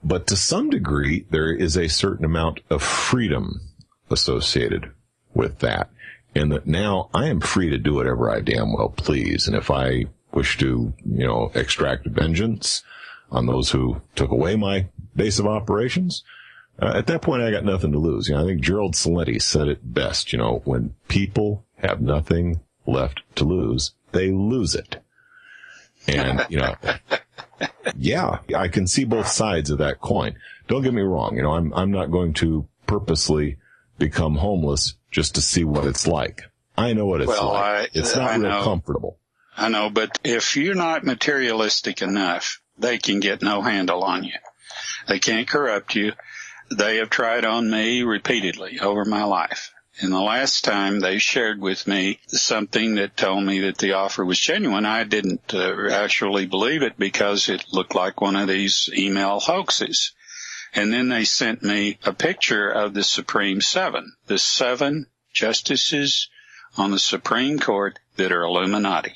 But to some degree, there is a certain amount of freedom associated with that. And that now I am free to do whatever I damn well please. And if I wish to, extract vengeance on those who took away my base of operations, at that point I got nothing to lose. I think Gerald Celente said it best. When people have nothing left to lose, they lose it. And, yeah, I can see both sides of that coin. Don't get me wrong. I'm not going to purposely become homeless just to see what it's like. I know what it's like. It's not real comfortable. I know, but if you're not materialistic enough, they can get no handle on you. They can't corrupt you. They have tried on me repeatedly over my life. And the last time they shared with me something that told me that the offer was genuine, I didn't actually believe it, because it looked like one of these email hoaxes. And then they sent me a picture of the Supreme Seven, the 7 justices on the Supreme Court that are Illuminati,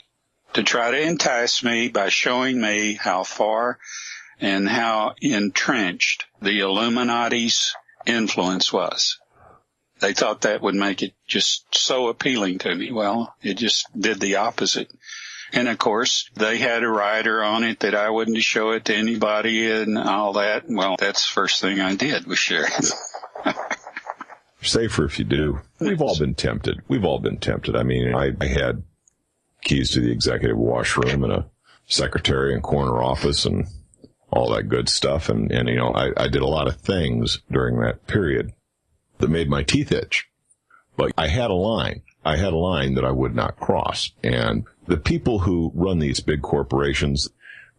to try to entice me by showing me how far and how entrenched the Illuminati's influence was. They thought that would make it just so appealing to me. Well, it just did the opposite. And, of course, they had a rider on it that I wouldn't show it to anybody and all that. Well, that's the first thing I did, was share it. Safer if you do. We've all been tempted. I mean, I had keys to the executive washroom and a secretary and corner office and all that good stuff. And I did a lot of things during that period that made my teeth itch. But I had a line. That I would not cross. And the people who run these big corporations,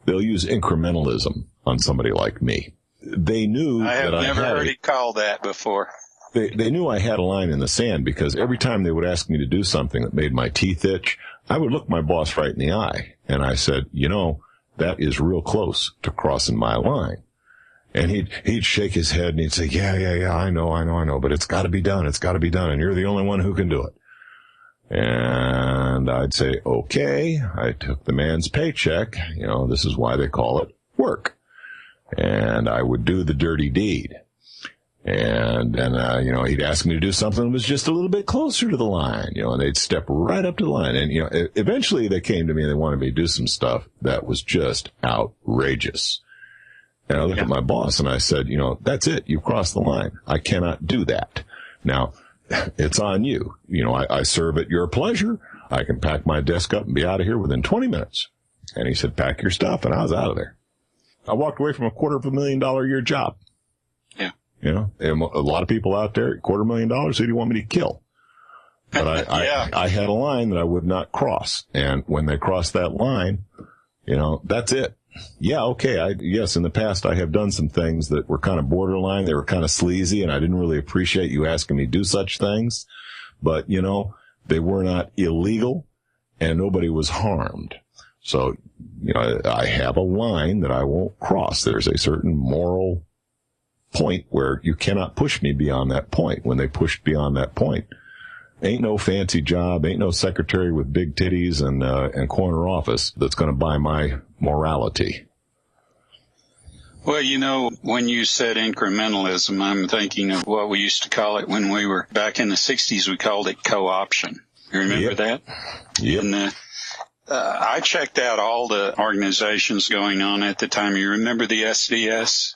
they'll use incrementalism on somebody like me. They knew I have never heard it called that before. They knew I had a line in the sand, because every time they would ask me to do something that made my teeth itch, I would look my boss right in the eye. And I said, that is real close to crossing my line. And he'd shake his head and he'd say, yeah, I know, but it's got to be done. And you're the only one who can do it. And I'd say, okay, I took the man's paycheck. This is why they call it work. And I would do the dirty deed. And he'd ask me to do something that was just a little bit closer to the line, and they'd step right up to the line. And, eventually they came to me and they wanted me to do some stuff that was just outrageous. And I looked at my boss and I said, that's it. You crossed the line. I cannot do that. Now, it's on you. I serve at your pleasure. I can pack my desk up and be out of here within 20 minutes. And he said, pack your stuff. And I was out of there. I walked away from a $250,000 a year job. Yeah. And a lot of people out there, $250,000, who do you want me to kill? But I had a line that I would not cross. And when they crossed that line, that's it. Yeah, okay. Yes, in the past I have done some things that were kind of borderline. They were kind of sleazy, and I didn't really appreciate you asking me to do such things. But, they were not illegal, and nobody was harmed. So, I have a line that I won't cross. There's a certain moral point where you cannot push me beyond that point. When they pushed beyond that point, ain't no fancy job, ain't no secretary with big titties and corner office that's going to buy my morality. Well, when you said incrementalism, I'm thinking of what we used to call it when we were back in the 60s. We called it co-option. You remember that? Yep. And I checked out all the organizations going on at the time. You remember the SDS?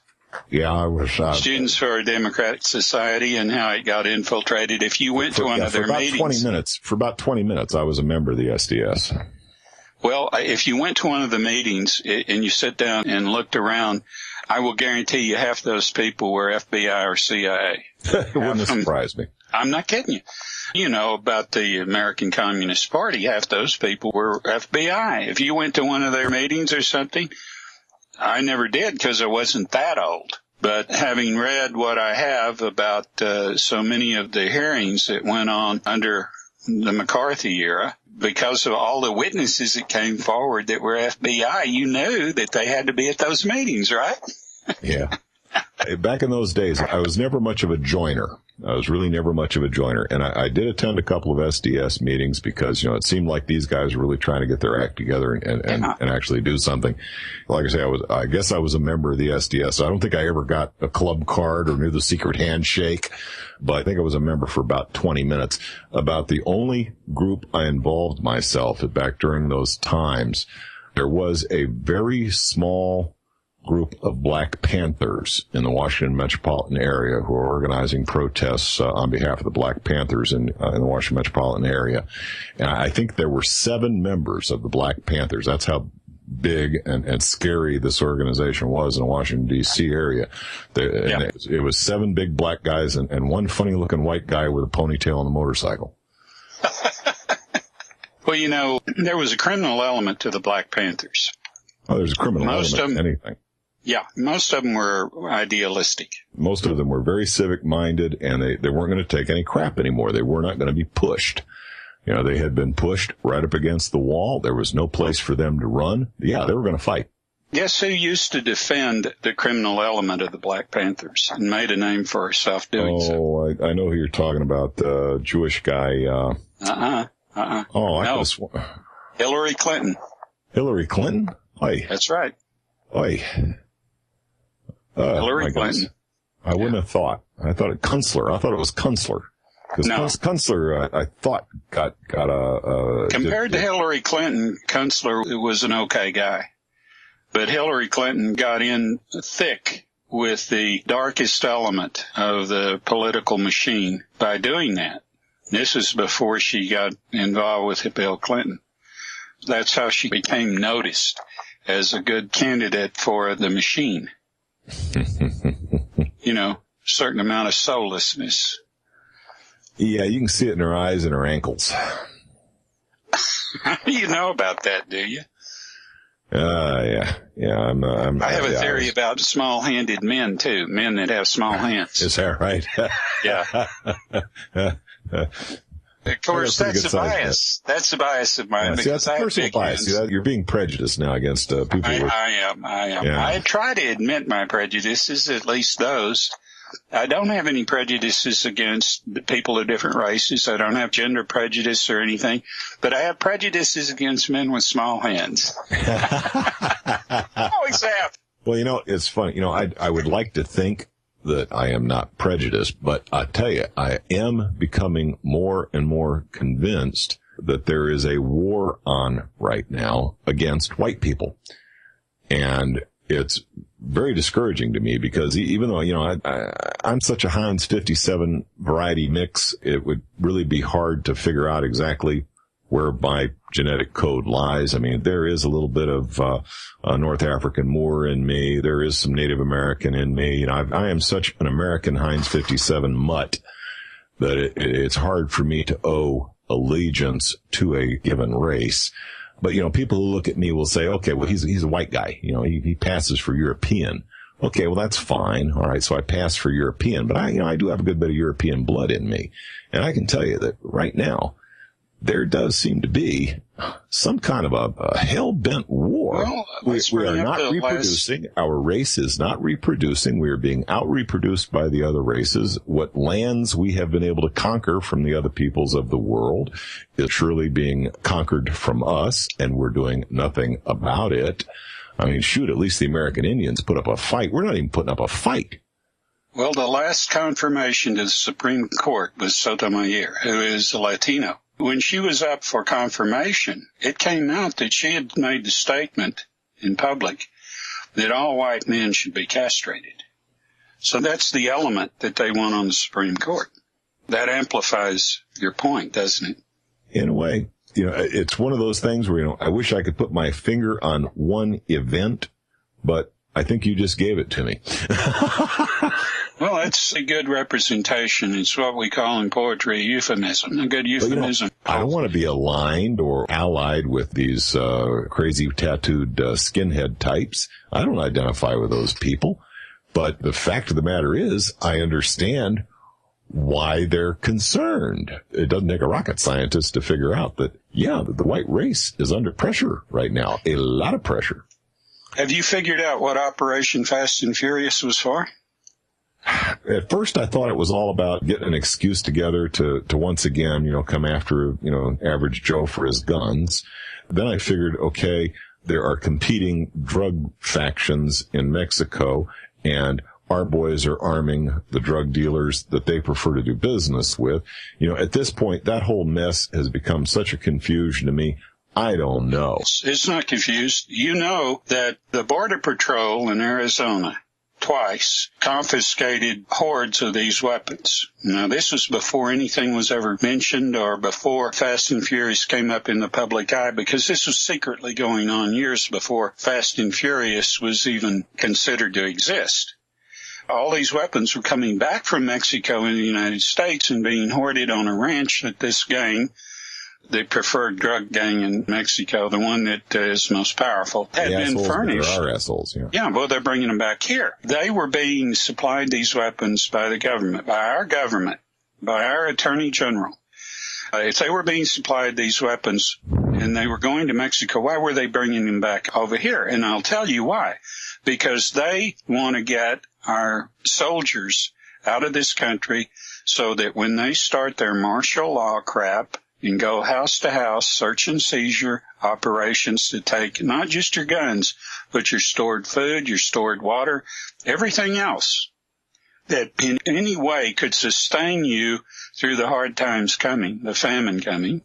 Yeah, I was. Students for a Democratic Society and how it got infiltrated. If you went to one of their meetings. For about 20 minutes, I was a member of the SDS. Well, if you went to one of the meetings and you sit down and looked around, I will guarantee you half those people were FBI or CIA. It wouldn't surprise me. I'm not kidding you. You know about the American Communist Party. Half those people were FBI. If you went to one of their meetings or something, I never did because I wasn't that old. But having read what I have about so many of the hearings that went on under the McCarthy era, because of all the witnesses that came forward that were FBI, you knew that they had to be at those meetings, right? Yeah. Back in those days, I was never much of a joiner. I was really never much of a joiner. And I did attend a couple of SDS meetings because, you know, it seemed like these guys were really trying to get their act together and actually do something. Like I say, I guess I was a member of the SDS. I don't think I ever got a club card or knew the secret handshake, but I think I was a member for about 20 minutes. About the only group I involved myself in back during those times, there was a very small group of Black Panthers in the Washington metropolitan area who are organizing protests on behalf of the Black Panthers in the Washington metropolitan area. And I think there were 7 members of the Black Panthers. That's how big and scary this organization was in the Washington, D.C. area. And it was 7 big black guys and one funny-looking white guy with a ponytail on the motorcycle. Well, you know, there was a criminal element to the Black Panthers. Oh, there's a criminal element to anything. Yeah, most of them were idealistic. Most of them were very civic-minded, and they weren't going to take any crap anymore. They were not going to be pushed. You know, they had been pushed right up against the wall. There was no place for them to run. Yeah, they were going to fight. Guess who used to defend the criminal element of the Black Panthers and made a name for herself doing so? Oh, I know who you're talking about, the Jewish guy. Oh, no. Hillary Clinton. Hillary Clinton? Oy. That's right. Oy. Hillary Clinton. I wouldn't have thought. I thought it Kunstler. I thought it was Kunstler. Because Kunstler, I thought, got a... Compared to Hillary Clinton, Kunstler was an okay guy. But Hillary Clinton got in thick with the darkest element of the political machine by doing that. This was before she got involved with Bill Clinton. That's how she became noticed as a good candidate for the machine. You know, certain amount of soullessness. Yeah, you can see it in her eyes and her ankles. How do you know about that, do you? Yeah. I have a theory about small-handed men, too. Men that have small hands. Is that right? Yeah. Of course, that's a bias. That's a bias of mine. See, that's a personal bias. See, you're being prejudiced now against people. I am. Yeah. I try to admit my prejudices, at least those. I don't have any prejudices against people of different races. I don't have gender prejudice or anything. But I have prejudices against men with small hands. Always have. Well, you know, it's funny. You know, I would like to think that I am not prejudiced, but I tell you, I am becoming more and more convinced that there is a war on right now against white people. And it's very discouraging to me because even though, you know, I'm such a Heinz 57 variety mix, it would really be hard to figure out exactly where my genetic code lies. I mean, there is a little bit of North African Moor in me. There is some Native American in me. You know, I am such an American Heinz 57 mutt that it's hard for me to owe allegiance to a given race. But, you know, people who look at me will say, okay, well, he's a white guy. You know, he passes for European. Okay, well, that's fine. All right, so I pass for European. But I do have a good bit of European blood in me. And I can tell you that right now, there does seem to be some kind of a hell-bent war. Well, we are not reproducing. Our race is not reproducing. We are being out-reproduced by the other races. What lands we have been able to conquer from the other peoples of the world is surely being conquered from us, and we're doing nothing about it. I mean, shoot, at least the American Indians put up a fight. We're not even putting up a fight. Well, the last confirmation to the Supreme Court was Sotomayor, who is a Latino. When she was up for confirmation, it came out that she had made the statement in public that all white men should be castrated. So that's the element that they want on the Supreme Court. That amplifies your point, doesn't it? In a way, it's one of those things where, I wish I could put my finger on one event, but I think you just gave it to me. Well, that's a good representation. It's what we call in poetry a euphemism, a good euphemism. I don't want to be aligned or allied with these crazy tattooed skinhead types. I don't identify with those people. But the fact of the matter is, I understand why they're concerned. It doesn't take a rocket scientist to figure out that, the white race is under pressure right now, a lot of pressure. Have you figured out what Operation Fast and Furious was for? At first, I thought it was all about getting an excuse together to once again, come after, average Joe for his guns. Then I figured, okay, there are competing drug factions in Mexico, and our boys are arming the drug dealers that they prefer to do business with. At this point, that whole mess has become such a confusion to me. I don't know. It's not confused. You know that the Border Patrol in Arizona twice confiscated hordes of these weapons. Now, this was before anything was ever mentioned or before Fast and Furious came up in the public eye, because this was secretly going on years before Fast and Furious was even considered to exist. All these weapons were coming back from Mexico in the United States and being hoarded on a ranch that this gang, the preferred drug gang in Mexico, the one that is most powerful, had been furnished. There are assholes, Yeah, well, they're bringing them back here. They were being supplied these weapons by the government, by our Attorney General. If they were being supplied these weapons and they were going to Mexico, why were they bringing them back over here? And I'll tell you why. Because they want to get our soldiers out of this country so that when they start their martial law crap and go house to house, search and seizure operations to take not just your guns, but your stored food, your stored water, everything else that in any way could sustain you through the hard times coming, the famine coming,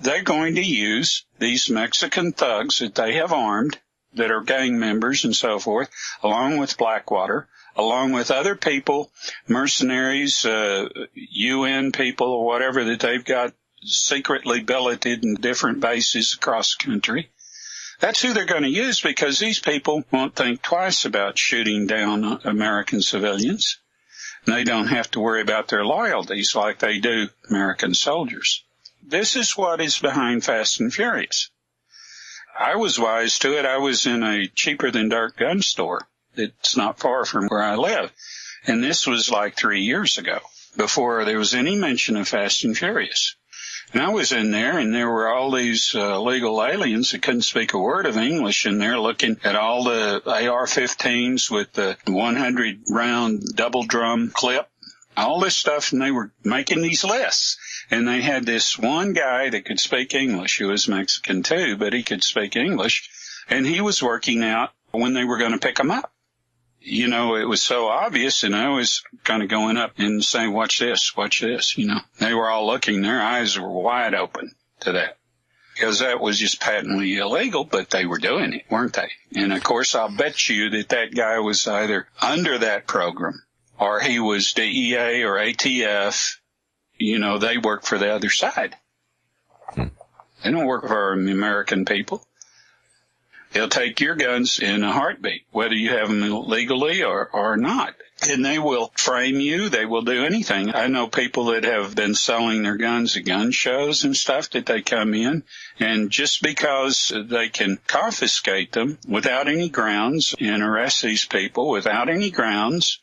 they're going to use these Mexican thugs that they have armed, that are gang members and so forth, along with Blackwater, along with other people, mercenaries, UN people or whatever that they've got secretly billeted in different bases across the country. That's who they're going to use, because these people won't think twice about shooting down American civilians. And they don't have to worry about their loyalties like they do American soldiers. This is what is behind Fast and Furious. I was wise to it. I was in a cheaper than dirt gun store that's not far from where I live. And this was like 3 years ago, before there was any mention of Fast and Furious. And I was in there, and there were all these illegal aliens that couldn't speak a word of English, and they're looking at all the AR-15s with the 100-round double drum clip, all this stuff, and they were making these lists. And they had this one guy that could speak English, who was Mexican too, but he could speak English, and he was working out when they were going to pick them up. It was so obvious, and I was kind of going up and saying, watch this, They were all looking, their eyes were wide open to that. Because that was just patently illegal, but they were doing it, weren't they? And of course, I'll bet you that guy was either under that program, or he was DEA or ATF. They work for the other side. They don't work for the American people. They'll take your guns in a heartbeat, whether you have them legally or not. And they will frame you. They will do anything. I know people that have been selling their guns at gun shows and stuff, that they come in, and just because they can confiscate them without any grounds and arrest these people without any grounds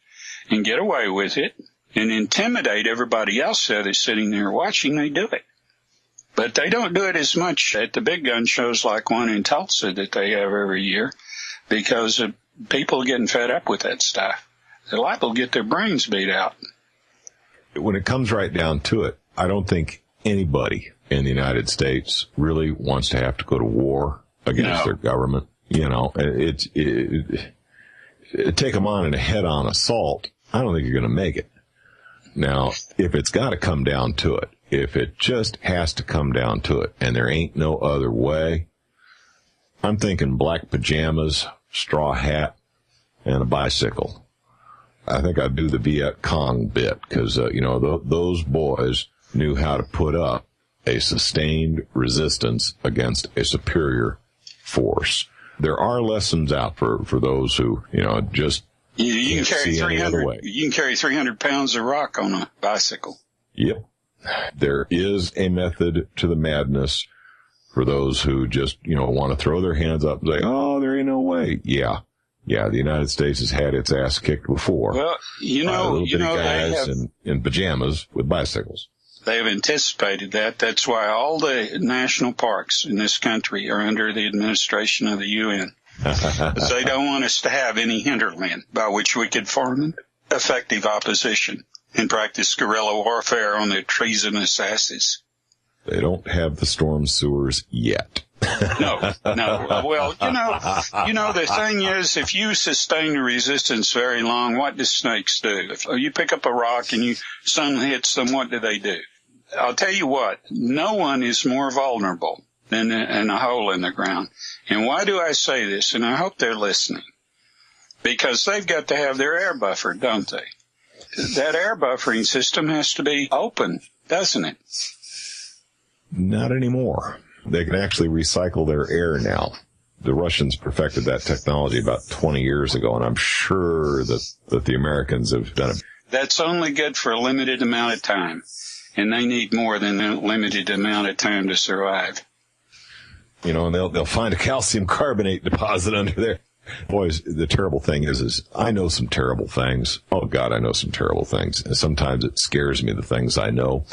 and get away with it and intimidate everybody else that is sitting there watching, they do it. But they don't do it as much at the big gun shows like one in Tulsa that they have every year, because people are getting fed up with that stuff. They're liable to get their brains beat out. When it comes right down to it, I don't think anybody in the United States really wants to have to go to war against their government. Take them on in a head-on assault. I don't think you're going to make it. Now, if it's got to come down to it, if it just has to come down to it, and there ain't no other way, I'm thinking black pajamas, straw hat, and a bicycle. I think I'd do the Viet Cong bit, because, those boys knew how to put up a sustained resistance against a superior force. There are lessons out for those who, just you can carry see any other way. You can carry 300 pounds of rock on a bicycle. Yep. There is a method to the madness for those who just, want to throw their hands up and say, oh, there ain't no way. Yeah, the United States has had its ass kicked before. Well, little bitty guys in pajamas with bicycles. They have anticipated that. That's why all the national parks in this country are under the administration of the UN. Because they don't want us to have any hinterland by which we could form an effective opposition and practice guerrilla warfare on their treasonous asses. They don't have the storm sewers yet. No. Well, the thing is, if you sustain the resistance very long, what do snakes do? If you pick up a rock and sun hits them, what do they do? I'll tell you what, no one is more vulnerable than a hole in the ground. And why do I say this? And I hope they're listening. Because they've got to have their air buffer, don't they? That air buffering system has to be open, doesn't it? Not anymore. They can actually recycle their air now. The Russians perfected that technology about 20 years ago, and I'm sure that the Americans have done it. That's only good for a limited amount of time, and they need more than a limited amount of time to survive. And they'll find a calcium carbonate deposit under there. Boys, the terrible thing is I know some terrible things. Oh, God, I know some terrible things. And sometimes it scares me, the things I know.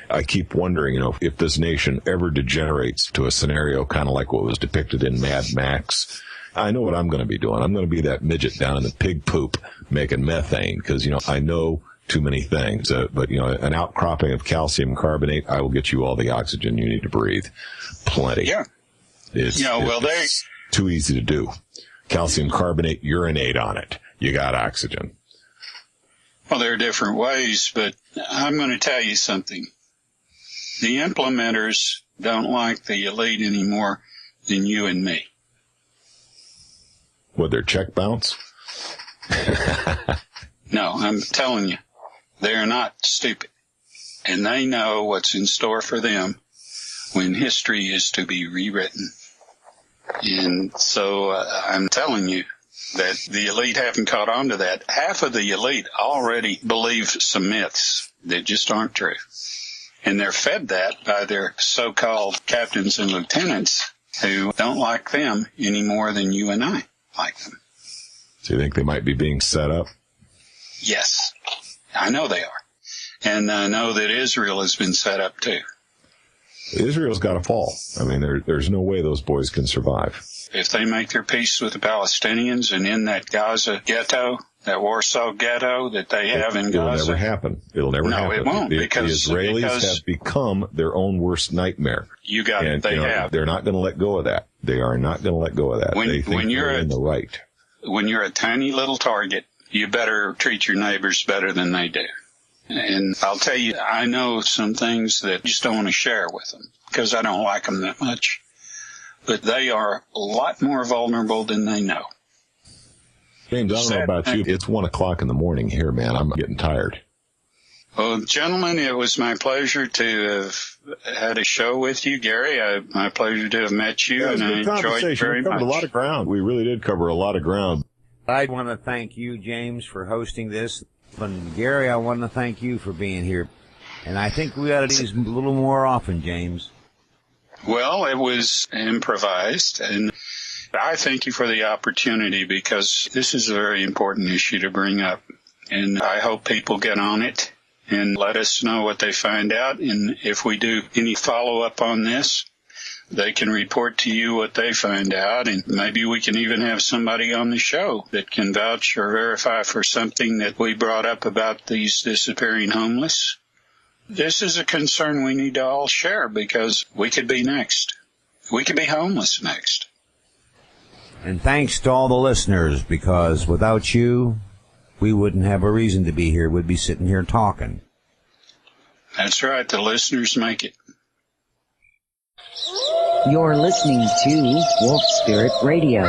I keep wondering, if this nation ever degenerates to a scenario kind of like what was depicted in Mad Max. I know what I'm going to be doing. I'm going to be that midget down in the pig poop making methane because, I know too many things. But, an outcropping of calcium carbonate, I will get you all the oxygen you need to breathe. Plenty. Yeah. It's too easy to do. Calcium carbonate, urinate on it. You got oxygen. Well, there are different ways, but I'm going to tell you something. The implementers don't like the elite any more than you and me. What, their check bounce? No, I'm telling you, they're not stupid. And they know what's in store for them when history is to be rewritten. And so I'm telling you that the elite haven't caught on to that. Half of the elite already believe some myths that just aren't true. And they're fed that by their so-called captains and lieutenants who don't like them any more than you and I like them. So you think they might be being set up? Yes, I know they are. And I know that Israel has been set up too. Israel's got to fall. I mean, there's no way those boys can survive. If they make their peace with the Palestinians and in that Gaza ghetto, that Warsaw ghetto that they have in Gaza. It'll never happen. It'll never happen. No, it won't. The Israelis have become their own worst nightmare. You got it. They have. They're not going to let go of that. They are not going to let go of that. They think they're in the right. When you're a tiny little target, you better treat your neighbors better than they do. And I'll tell you, I know some things that I just don't want to share with them because I don't like them that much. But they are a lot more vulnerable than they know. James, I don't know about you. It's 1 o'clock in the morning here, man. I'm getting tired. Well, gentlemen, it was my pleasure to have had a show with you, Gary. My pleasure to have met you, and I enjoyed it very much. We covered a lot of ground. We really did cover a lot of ground. I want to thank you, James, for hosting this. And Gary, I want to thank you for being here. And I think we ought to do these a little more often, James. Well, it was improvised, and I thank you for the opportunity because this is a very important issue to bring up. And I hope people get on it and let us know what they find out. And if we do any follow-up on this, they can report to you what they find out. And maybe we can even have somebody on the show that can vouch or verify for something that we brought up about these disappearing homeless. This is a concern we need to all share because we could be next. We could be homeless next. And thanks to all the listeners, because without you, we wouldn't have a reason to be here. We'd be sitting here talking. That's right. The listeners make it. You're listening to Wolf Spirit Radio.